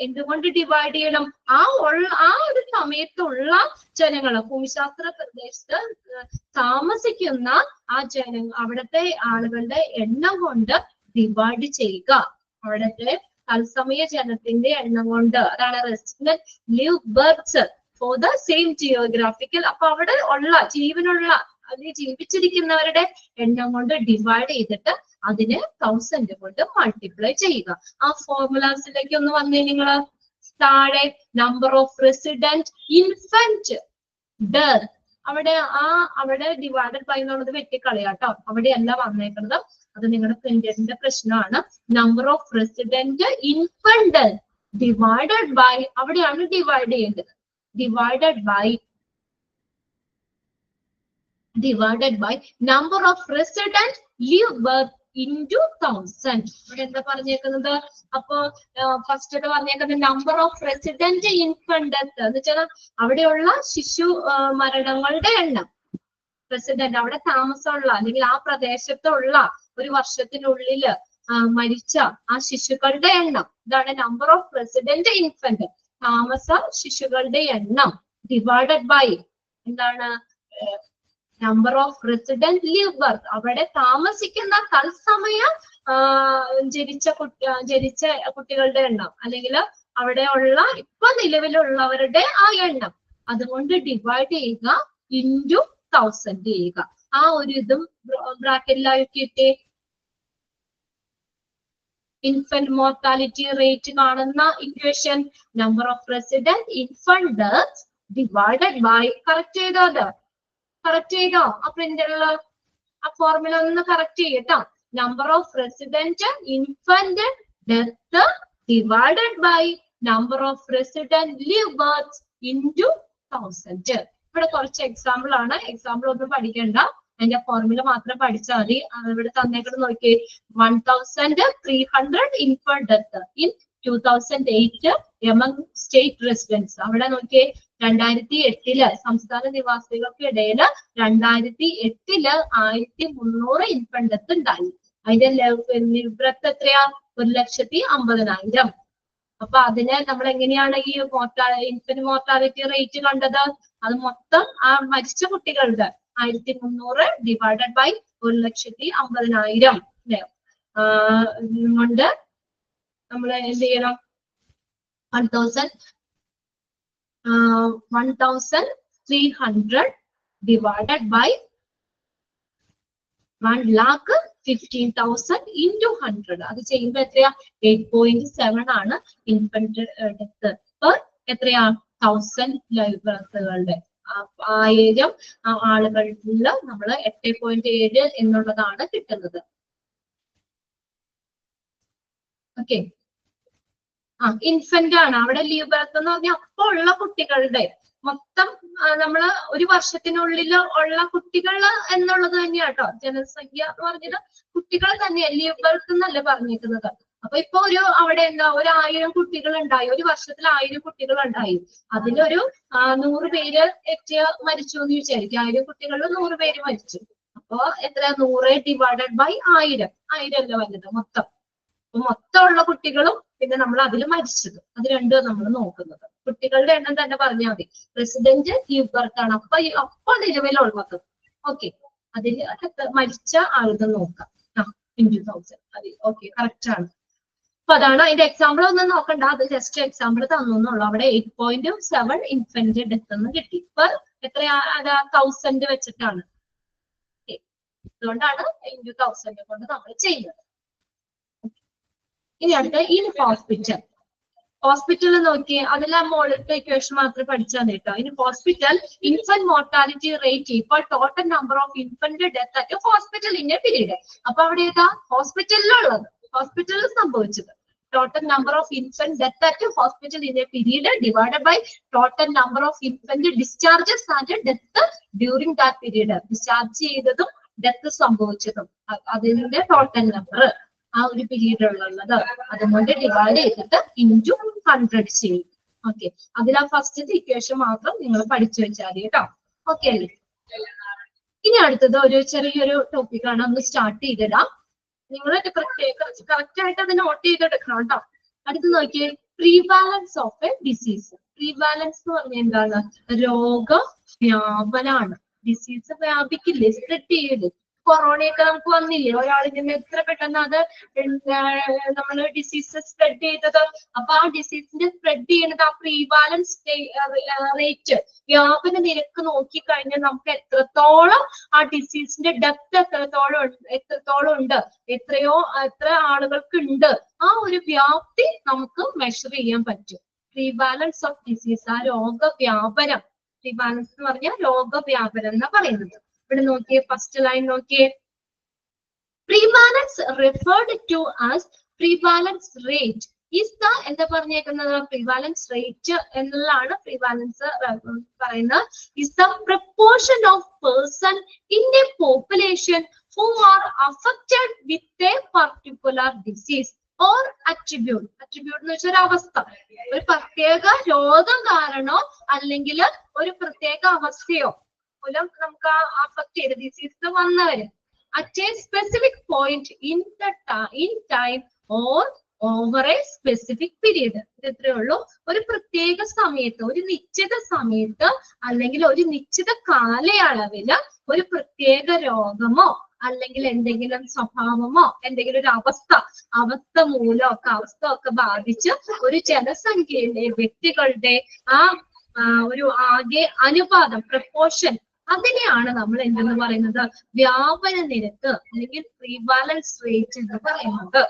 എന്തുകൊണ്ട് ഡിവൈഡ് ചെയ്യണം, ആ ഒരു സമയത്തുള്ള ജനങ്ങള്, ഭൂമിശാസ്ത്ര പ്രദേശത്ത് താമസിക്കുന്ന ആ അവിടുത്തെ ആളുകളുടെ എണ്ണം കൊണ്ട് ഡിവൈഡ് ചെയ്യുക. അവിടുത്തെ തത്സമയ ജനത്തിന്റെ എണ്ണം കൊണ്ട്, അതാണ് resident live birth for the same geographical. അപ്പൊ അവിടെ ഉള്ള ജീവനുള്ള അതിൽ ജീവിച്ചിരിക്കുന്നവരുടെ എണ്ണം കൊണ്ട് ഡിവൈഡ് ചെയ്തിട്ട് അതിന് 1000 കൊണ്ട് മൾട്ടിപ്ലൈ ചെയ്യുക. ആ ഫോർമുലാസിലേക്ക് ഒന്ന് വന്നേ നിങ്ങള്. താഴെ number of resident infant death, അവിടെ ഡിവൈഡഡ് ബൈ എന്നുള്ളത് വെട്ടിക്കളയാട്ടോ, അവിടെയല്ല വന്നേക്കുന്നത്, അത് നിങ്ങളുടെ പ്രിന്ററിന്റെ പ്രശ്നമാണ്. Number of resident infant divided by, അവിടെയാണ് ഡിവൈഡ് ചെയ്യേണ്ടത്, divided by number of resident live birth into 1000. ഇവിടെ എന്താ പറഞ്ഞേക്കുന്നത്? അപ്പൊ ഫസ്റ്റ് പറഞ്ഞേക്കുന്നത് number of resident infant death എന്ന് വെച്ചാൽ അവിടെയുള്ള ശിശു മരണങ്ങളുടെ എണ്ണം. റെസിഡന്റ് അവിടെ താമസമുള്ള അല്ലെങ്കിൽ ആ പ്രദേശത്തുള്ള ഒരു വർഷത്തിനുള്ളില് മരിച്ച ആ ശിശുക്കളുടെ എണ്ണം. ഇതാണ് നമ്പർ ഓഫ് റെസിഡന്റ് ഇൻഫന്റ്, താമസ ശിശുക്കളുടെ എണ്ണം ഡിവൈഡഡ് ബൈ എന്താണ് number of resident live birth, അവിടെ താമസിക്കുന്ന തത്സമയം ജനിച്ച കുട്ടികളുടെ എണ്ണം അല്ലെങ്കിൽ അവിടെയുള്ള ഇപ്പൊ നിലവിലുള്ളവരുടെ ആ എണ്ണം. അതുകൊണ്ട് ഡിവൈഡ് ചെയ്യുക, ഇൻറ്റു 1000 ചെയ്യുക. ആ ഒരു ഇതും ബ്രാക്കറ്റിലാക്കിയിട്ട് ഇൻഫന്റ് മോർട്ടാലിറ്റി റേറ്റ് കാണുന്ന equation number of resident infant death divided by, correct ചെയ്തോ? അത് കറക്റ്റ് ചെയ്തോ? ആ പ്രിന്ററില് ആ ഫോർമുല ഒന്ന് കറക്റ്റ് ചെയ്യട്ടോ. Number of resident infant death divided by number of resident live birth into 1000. ഇവിടെ കുറച്ച് എക്സാമ്പിൾ ആണ്, എക്സാമ്പിൾ ഒന്നും പഠിക്കണ്ട, അതിന്റെ ഫോർമുല മാത്രം പഠിച്ചാൽ മതി. ഇവിടെ തന്നേക്കുന്നത് നോക്കി, 1300 infant death in 2008 among state residents. അവിടെ നോക്കിയേ 2008 സംസ്ഥാന നിവാസികൾക്കിടയിൽ 2008 1300 ഇൻഫന്റ് ഡെത്ത് ഉണ്ടായി. അതിന്റെ ബ്രത്ത് എത്രയാ? 1,50,000. അപ്പൊ അതിനെ നമ്മൾ എങ്ങനെയാണ് ഈ ഇൻഫന്റ് മോർട്ടാലിറ്റി റേറ്റ് കണ്ടത്? അത് മൊത്തം ആ മരിച്ച കുട്ടികളുടെ 1300 ഡിവൈഡഡ് ബൈ 1,50,000 അല്ലെ കൊണ്ട് നമ്മൾ എന്ത് ചെയ്യണം? 1,300 ഡിവൈഡഡ് ബൈ 1,15,000 into 100. അത് ചെയ്യുമ്പോൾ എത്രയാ? 8.7 ആണ് ഇൻഫന്റ് ഡെത്ത് പെർ എത്രയാ? 1000 ലൈവ് ബർത്തുകളുടെ 1000 ആളുകളിൽ നമ്മൾ 8.7 എന്നുള്ളതാണ് കിട്ടുന്നത്. ഓക്കെ, ഇൻഫന്റ് ആണ് അവിടെ ലീവ് ബർത്ത് എന്ന് പറഞ്ഞാൽ അപ്പൊ ഉള്ള കുട്ടികളുടെ മൊത്തം നമ്മള് ഒരു വർഷത്തിനുള്ളിൽ ഉള്ള കുട്ടികൾ എന്നുള്ളത് തന്നെയാട്ടോ. ജനസംഖ്യ എന്ന് പറഞ്ഞത് കുട്ടികൾ തന്നെയാണ്, ലീവ് ബർത്ത് എന്നല്ല പറഞ്ഞിരിക്കുന്നത്. അപ്പൊ ഇപ്പൊ അവിടെ എന്താ 1000 കുട്ടികൾ ഉണ്ടായി, ഒരു വർഷത്തിൽ 1000 കുട്ടികൾ ഉണ്ടായി. അതിലൊരു 100 പേര് മരിച്ചു എന്ന് വിചാരിക്കും. 1000 കുട്ടികളിൽ 100 പേര് മരിച്ചു. അപ്പൊ എത്ര? 100 ഡിവൈഡഡ് ബൈ 1000 അല്ല വന്നത് മൊത്തം. അപ്പൊ മൊത്തമുള്ള കുട്ടികളും പിന്നെ നമ്മൾ അതിൽ മരിച്ചത്, അത് രണ്ടും നമ്മൾ നോക്കുന്നത്. കുട്ടികളുടെ എണ്ണം തന്നെ പറഞ്ഞാൽ മതി. റെസിഡന്റ് ലീവ് ബർത്ത് ആണ് അപ്പൊ നിലവിലുള്ളത്. ഓക്കെ, അതിൽ മരിച്ച ആളുകൾ നോക്കാം. ഇൻറ്റു 1000 അതെ. ഓക്കെ, കറക്റ്റ് ആണ്. അപ്പൊ അതാണ് അതിന്റെ എക്സാമ്പിൾ ഒന്നും നോക്കണ്ട, അത് ജസ്റ്റ് എക്സാമ്പിൾ തന്നുള്ളൂ. അവിടെ 8.7 ഇൻഫന്റ് ഡെത്ത് എന്ന് കിട്ടി. പെർ എത്രയാ? 1000 വെച്ചിട്ടാണ്. അതുകൊണ്ടാണ് ഇൻറ്റു 1000 കൊണ്ട് നമ്മൾ ചെയ്യുന്നത്. ഇനി അടുത്ത ഇൻ ഹോസ്പിറ്റൽ. ഹോസ്പിറ്റൽ നോക്കിയേ, അതിലെ മോളിലത്തെ ഇക്വേഷൻ മാത്രം പഠിച്ചാൽ മതി കേട്ടോ. ഇനി ഹോസ്പിറ്റൽ ഇൻഫന്റ് മോർട്ടാലിറ്റി റേറ്റ് ഇപ്പോൾ total number of infant death at hospital in a period. അപ്പൊ അവിടെ ഏതാ? ഹോസ്പിറ്റലിലുള്ളത്, ഹോസ്പിറ്റലിൽ സംഭവിച്ചത്. Total number of infant death at hospital in a period divided by total number of infant discharges and death during that period. Discharge ചെയ്തതും death സംഭവിച്ചതും അതിന്റെ total number ആ ഒരു പീരീഡിലുള്ളത് അതുകൊണ്ട് ഡിവൈഡ് ചെയ്തിട്ട് ഇൻറ്റു 100 ചെയ്യും. ഓക്കെ, അതിൽ ആ ഫസ്റ്റത്തെ ഇക്വേഷൻ മാത്രം നിങ്ങൾ പഠിച്ചു വെച്ചാൽ മതി കേട്ടോ. ഓക്കെ അല്ലേ? ഇനി അടുത്തത് ഒരു ചെറിയൊരു ടോപ്പിക്കാണ്, ഒന്ന് സ്റ്റാർട്ട് ചെയ്തിടാം. നിങ്ങൾ കറക്റ്റ് ആയിട്ട് അത് നോട്ട് ചെയ്തെടുക്കണം കേട്ടോ. അടുത്ത് നോക്കിയേ, prevalence of A disease. Prevalence എന്ന് പറഞ്ഞാൽ എന്താണ്? രോഗവ്യാപനാണ്. ഡിസീസ് വ്യാപിക്കില്ലേ, സ്പ്രെഡ് ചെയ്യില്ലേ? കൊറോണയൊക്കെ നമുക്ക് വന്നില്ലേ, ഒരാളിൽ നിന്ന് എത്ര പെട്ടെന്ന് അത് നമ്മൾ ഡിസീസ് സ്പ്രെഡ് ചെയ്തത്. അപ്പൊ ആ ഡിസീസിന്റെ സ്പ്രെഡ് ചെയ്യുന്നത് ആ പ്രീവാലൻസ് റേറ്റ്, വ്യാപന നിരക്ക് നോക്കിക്കഴിഞ്ഞാൽ നമുക്ക് എത്രത്തോളം ആ ഡിസീസിന്റെ ഡെപ്ത് എത്രത്തോളം ഉണ്ട്, എത്ര ആളുകൾക്ക് ഉണ്ട്, ആ ഒരു വ്യാപ്തി നമുക്ക് മെഷർ ചെയ്യാൻ പറ്റും. പ്രീവാലൻസ് ഓഫ് ഡിസീസ്, ആ രോഗവ്യാപനം. പ്രീവാലൻസ് എന്ന് പറഞ്ഞാൽ രോഗവ്യാപനം എന്നാ പറയുന്നത്. ഇവിടെ നോക്കിയേ, ഫസ്റ്റ് ലൈൻ നോക്കിയേ, prevalence referred to as prevalence rate is the എന്താ പറഞ്ഞേക്കുന്നത്? പ്രീവാലൻസ് റേറ്റ് എന്നുള്ളതാണ് പ്രീവാലൻസ് പറയുന്നത്. Is the proportion of person in a population who are affected with a particular disease or attribute. Attribute എന്ന് വെച്ചാൽ ഒരു അവസ്ഥ, ഒരു പ്രത്യേക രോഗം കാരണോ അല്ലെങ്കിൽ ഒരു പ്രത്യേക അവസ്ഥയോ മൂലം നമുക്ക് അഫക്ട് ചെയ്ത disease വന്നവര് at a specific point in time or over a specific period. ഇത്രയേ ഉള്ളൂ. ഒരു പ്രത്യേക സമയത്ത്, ഒരു നിശ്ചിത സമയത്ത് അല്ലെങ്കിൽ ഒരു നിശ്ചിത കാലയളവില് ഒരു പ്രത്യേക രോഗമോ അല്ലെങ്കിൽ എന്തെങ്കിലും സ്വഭാവമോ എന്തെങ്കിലും ഒരു അവസ്ഥ മൂലമൊക്കെ ബാധിച്ച് ഒരു ജനസംഖ്യയിലെ വ്യക്തികളുടെ ഒരു ആകെ അനുപാതം, പ്രപ്പോർഷൻ, അതിനെയാണ് നമ്മൾ എന്തെന്ന് പറയുന്നത് വ്യാപന നിരക്ക് അല്ലെങ്കിൽ പ്രിവാലൻസ് റേറ്റ് എന്ന് പറയുന്നത്.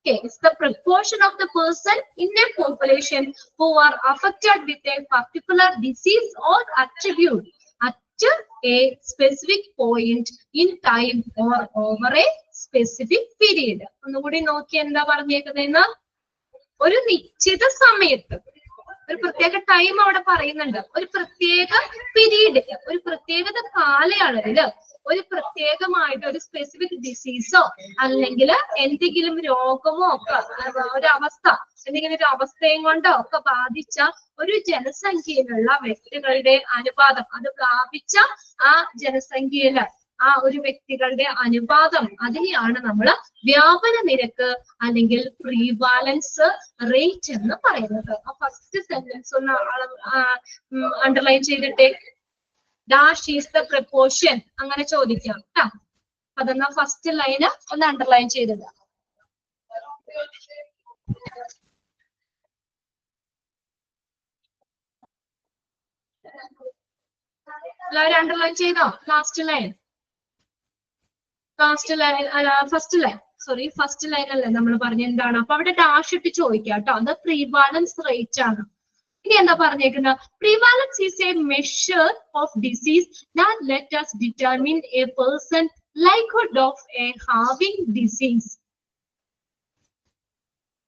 Okay, it's the proportion of the person in a population who are affected with a particular disease or attribute at a specific point in time or over a specific period. ഒന്നുകൂടി നോക്കി എന്താ പറഞ്ഞേക്കുന്നതെന്ന്, ഒരു നിശ്ചിത സമയത്ത്, ഒരു പ്രത്യേക ടൈം അവിടെ പറയുന്നുണ്ട്, ഒരു പ്രത്യേക പീരീഡില്, ഒരു പ്രത്യേക കാലയളവില് ഒരു പ്രത്യേകമായിട്ട് ഒരു സ്പെസിഫിക് ഡിസീസോ അല്ലെങ്കിൽ എന്തെങ്കിലും രോഗമോ ഒക്കെ ഒരു അവസ്ഥ, എന്തെങ്കിലും ഒരു അവസ്ഥയും കൊണ്ടോ ഒക്കെ ബാധിച്ച ഒരു ജനസംഖ്യയിലുള്ള വ്യക്തികളുടെ അനുപാതം, അത് വ്യാപിച്ച ആ ജനസംഖ്യയില് ആ ഒരു വ്യക്തികളുടെ അനുപാതം, അതിനെയാണ് നമ്മൾ വ്യാപന നിരക്ക് അല്ലെങ്കിൽ പ്രീവാലൻസ് റേറ്റ് എന്ന് പറയുന്നത്. ആ ഫസ്റ്റ് സെന്റൻസ് ഒന്ന് അണ്ടർലൈൻ ചെയ്തിട്ടേ. ഡാഷ് ഈസ് ദ പ്രപ്പോർഷൻ അങ്ങനെ ചോദിക്കാം കേട്ടോ. അതെന്നാ ഫസ്റ്റ് ലൈന് ഒന്ന് അണ്ടർലൈൻ ചെയ്തത്. എല്ലാവരും അണ്ടർലൈൻ ചെയ്തോ? ലാസ്റ്റ് ലൈൻ, ഫസ്റ്റ് ലൈൻ അല്ലേ നമ്മൾ പറഞ്ഞ എന്താണ്? അപ്പൊ അവിടെ ഡാഷ് ഇട്ട് ചോദിക്കാം കേട്ടോ. അത് പ്രീവാലൻസ് റേറ്റ് ആണ്. ഇനി എന്താ പറഞ്ഞേക്കുന്നത്? Prevalence is A measure of disease that let us determine a person likelihood of a having disease.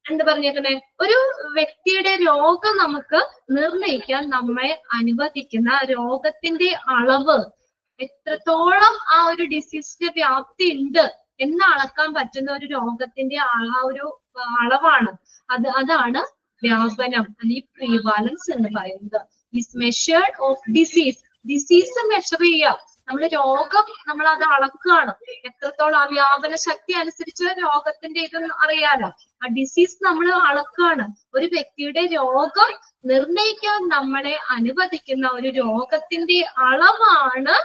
എന്താ പറഞ്ഞേക്കുന്നത്? ഒരു വ്യക്തിയുടെ രോഗം നമുക്ക് നിർണയിക്കാൻ നമ്മെ അനുവദിക്കുന്ന രോഗത്തിന്റെ അളവ്, എത്രത്തോളം ആ ഒരു ഡിസീസിന്റെ വ്യാപ്തി ഉണ്ട് എന്ന് അളക്കാൻ പറ്റുന്ന ഒരു രോഗത്തിന്റെ ആ ഒരു അളവാണ്. അതാണ് വ്യാപനം അല്ലെങ്കിൽ പ്രീവാലൻസ് എന്ന് പറയുന്നത്. Is measured of disease measure ചെയ്യുക. നമ്മൾ രോഗം നമ്മൾ അത് അളക്കുകയാണ്. എത്രത്തോളം ആ വ്യാപന ശക്തി അനുസരിച്ച് രോഗത്തിന്റെ ഇത് അറിയാലോ. ആ ഡിസീസ് നമ്മൾ അളക്കുകയാണ്. ഒരു വ്യക്തിയുടെ രോഗം നിർണയിക്കാൻ നമ്മളെ അനുവദിക്കുന്ന ഒരു രോഗത്തിന്റെ അളവാണ്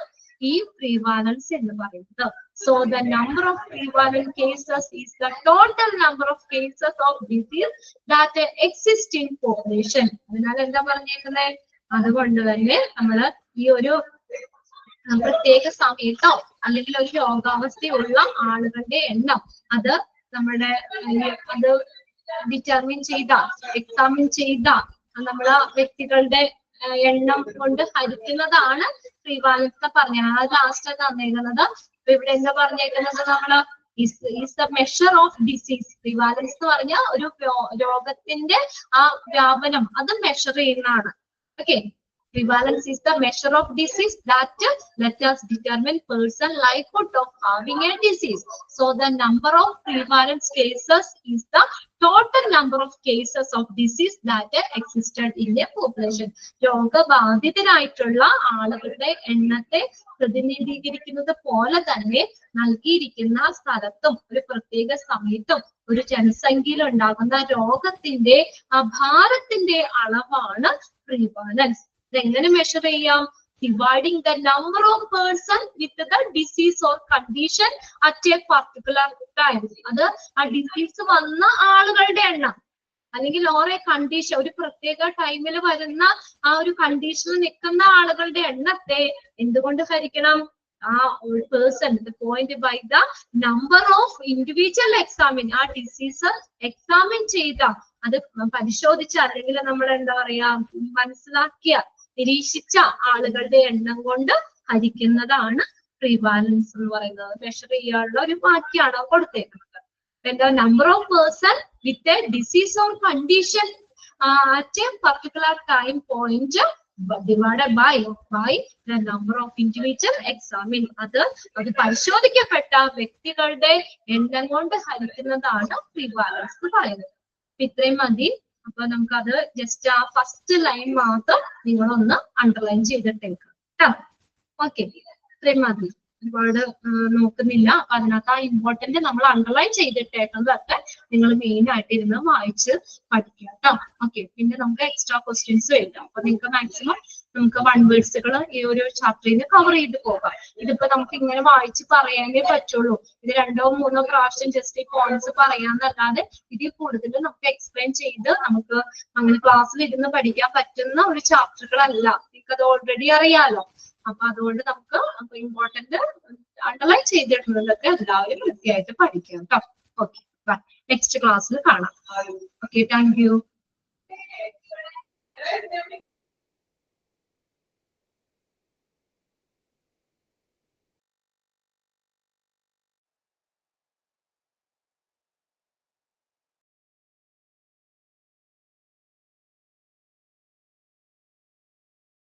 ഈ പ്രീവാലൻസ് എന്ന് പറയുന്നത്. So the number of prevalent cases is the total number of cases of disease that exist in population. അതിനാൽ എന്താ പറഞ്ഞേക്കുന്നത്? അതുകൊണ്ട് തന്നെ നമ്മള് ഈ ഒരു പ്രത്യേക സമയത്തോ അല്ലെങ്കിൽ ഒരു രോഗാവസ്ഥയുള്ള ആളുകളുടെ എണ്ണം അത് നമ്മുടെ അത് എക്സാമിൻ ചെയ്ത നമ്മളെ വ്യക്തികളുടെ എണ്ണം കൊണ്ട് ഹരിക്കുന്നതാണ് പ്രീവാലൻസ് പറഞ്ഞത്. അത് ലാസ്റ്റ് തന്നേക്കുന്നത്. ഇവിടെ എന്താ പറഞ്ഞേക്കുന്നത്? നമ്മള് is the measure of disease. Prevalence എന്ന് പറഞ്ഞാൽ ഒരു രോഗത്തിന്റെ ആ വ്യാപനം അത് മെഷർ ചെയ്യുന്നതാണ്. Okay, prevalence is the measure of disease that let us determine person likelihood of having a disease. So the number of prevalence cases is the total number of cases of disease that existed in a population. രോഗബാധിതരായിട്ടുള്ള ആളുകളുടെ എണ്ണത്തെ പ്രതിനിധീകരിക്കുന്നത് പോലെ തന്നെ നൽകിയിരിക്കുന്ന സ്ഥലത്തും ഒരു പ്രത്യേക സമയത്തും ഒരു ജനസംഖ്യയിൽ ഉണ്ടാകുന്ന രോഗത്തിന്റെ ഭാരത്തിന്റെ അളവാണ് പ്രീവാലൻസ്. എങ്ങനെ മെഷർ ചെയ്യാം? Dividing the number of person with the disease or condition at A particular time. അത് ആ ഡിസീസ് വന്ന ആളുകളുടെ എണ്ണം അല്ലെങ്കിൽ ഓരോ കണ്ടീഷൻ, ഒരു പ്രത്യേക ടൈമിൽ വരുന്ന ആ ഒരു കണ്ടീഷനിൽ നിൽക്കുന്ന ആളുകളുടെ എണ്ണത്തെ എന്തുകൊണ്ട് ഹരിക്കണം? ആ person point by the number of individual examine. ആ ഡിസീസ് എക്സാമിൻ ചെയ്ത, അത് പരിശോധിച്ച അല്ലെങ്കിൽ നമ്മൾ എന്താ പറയാ മനസ്സിലാക്കിയ, നിരീക്ഷിച്ച ആളുകളുടെ എണ്ണം കൊണ്ട് ഹരിക്കുന്നതാണ് പ്രീവാലൻസ് എന്ന് പറയുന്നത്. മെഷർ ചെയ്യാനുള്ള ഒരു വാക്യാണ് കൊടുത്തേക്കുന്നത്. എന്താ? Number of person with a disease or condition at a particular time point divided by the number of individual examined. അത് പരിശോധിക്കപ്പെട്ട വ്യക്തികളുടെ എണ്ണം കൊണ്ട് ഹരിക്കുന്നതാണ് പ്രിവാലൻസ് എന്ന് പറയുന്നത്. ഇത്രയും മതി. അപ്പൊ നമുക്കത് ജസ്റ്റ് ആ ഫസ്റ്റ് ലൈൻ മാത്രം നിങ്ങളൊന്ന് അണ്ടർലൈൻ ചെയ്തിട്ടേക്ക് കേട്ടോ. ഓക്കെ, ഇത്രയും മതി, ഒരുപാട് നോക്കുന്നില്ല. അപ്പൊ അതിനകത്ത് ആ ഇമ്പോർട്ടന്റ് നമ്മൾ അണ്ടർലൈൻ ചെയ്തിട്ടേക്കുന്നതൊക്കെ നിങ്ങൾ മെയിൻ ആയിട്ട് ഇരുന്ന് വായിച്ച് പഠിക്കുക കേട്ടോ. ഓക്കെ, പിന്നെ നമുക്ക് എക്സ്ട്രാ ക്വസ്റ്റ്യൻസ് എഴുതാം. അപ്പൊ നിങ്ങൾക്ക് മാക്സിമം നമുക്ക് 1 വേർഡ്സുകൾ ഈ ഒരു ചാപ്റ്ററിൽ നിന്ന് കവർ ചെയ്ത് പോകാം. ഇതിപ്പോ നമുക്ക് ഇങ്ങനെ വായിച്ച് പറയാനേ പറ്റുള്ളൂ. ഇത് 2 or 3 പ്രാവശ്യം ജസ്റ്റ് ഈ പോയിന്റ്സ് പറയാന്നല്ലാതെ ഇതിൽ കൂടുതൽ നമുക്ക് എക്സ്പ്ലെയിൻ ചെയ്ത് നമുക്ക് അങ്ങനെ ക്ലാസ്സിൽ ഇരുന്ന് പഠിക്കാൻ പറ്റുന്ന ഒരു ചാപ്റ്ററുകളല്ല. നിങ്ങൾക്ക് അത് ഓൾറെഡി അറിയാലോ. അപ്പൊ അതുകൊണ്ട് നമുക്ക് ഇമ്പോർട്ടന്റ് അണ്ടർലൈൻ ചെയ്തിട്ടുള്ളതൊക്കെ എല്ലാവരും വൃത്തിയായിട്ട് പഠിക്കാം കേട്ടോ. ഓക്കെ, നെക്സ്റ്റ് ക്ലാസ്സിൽ കാണാം. Okay, thank you.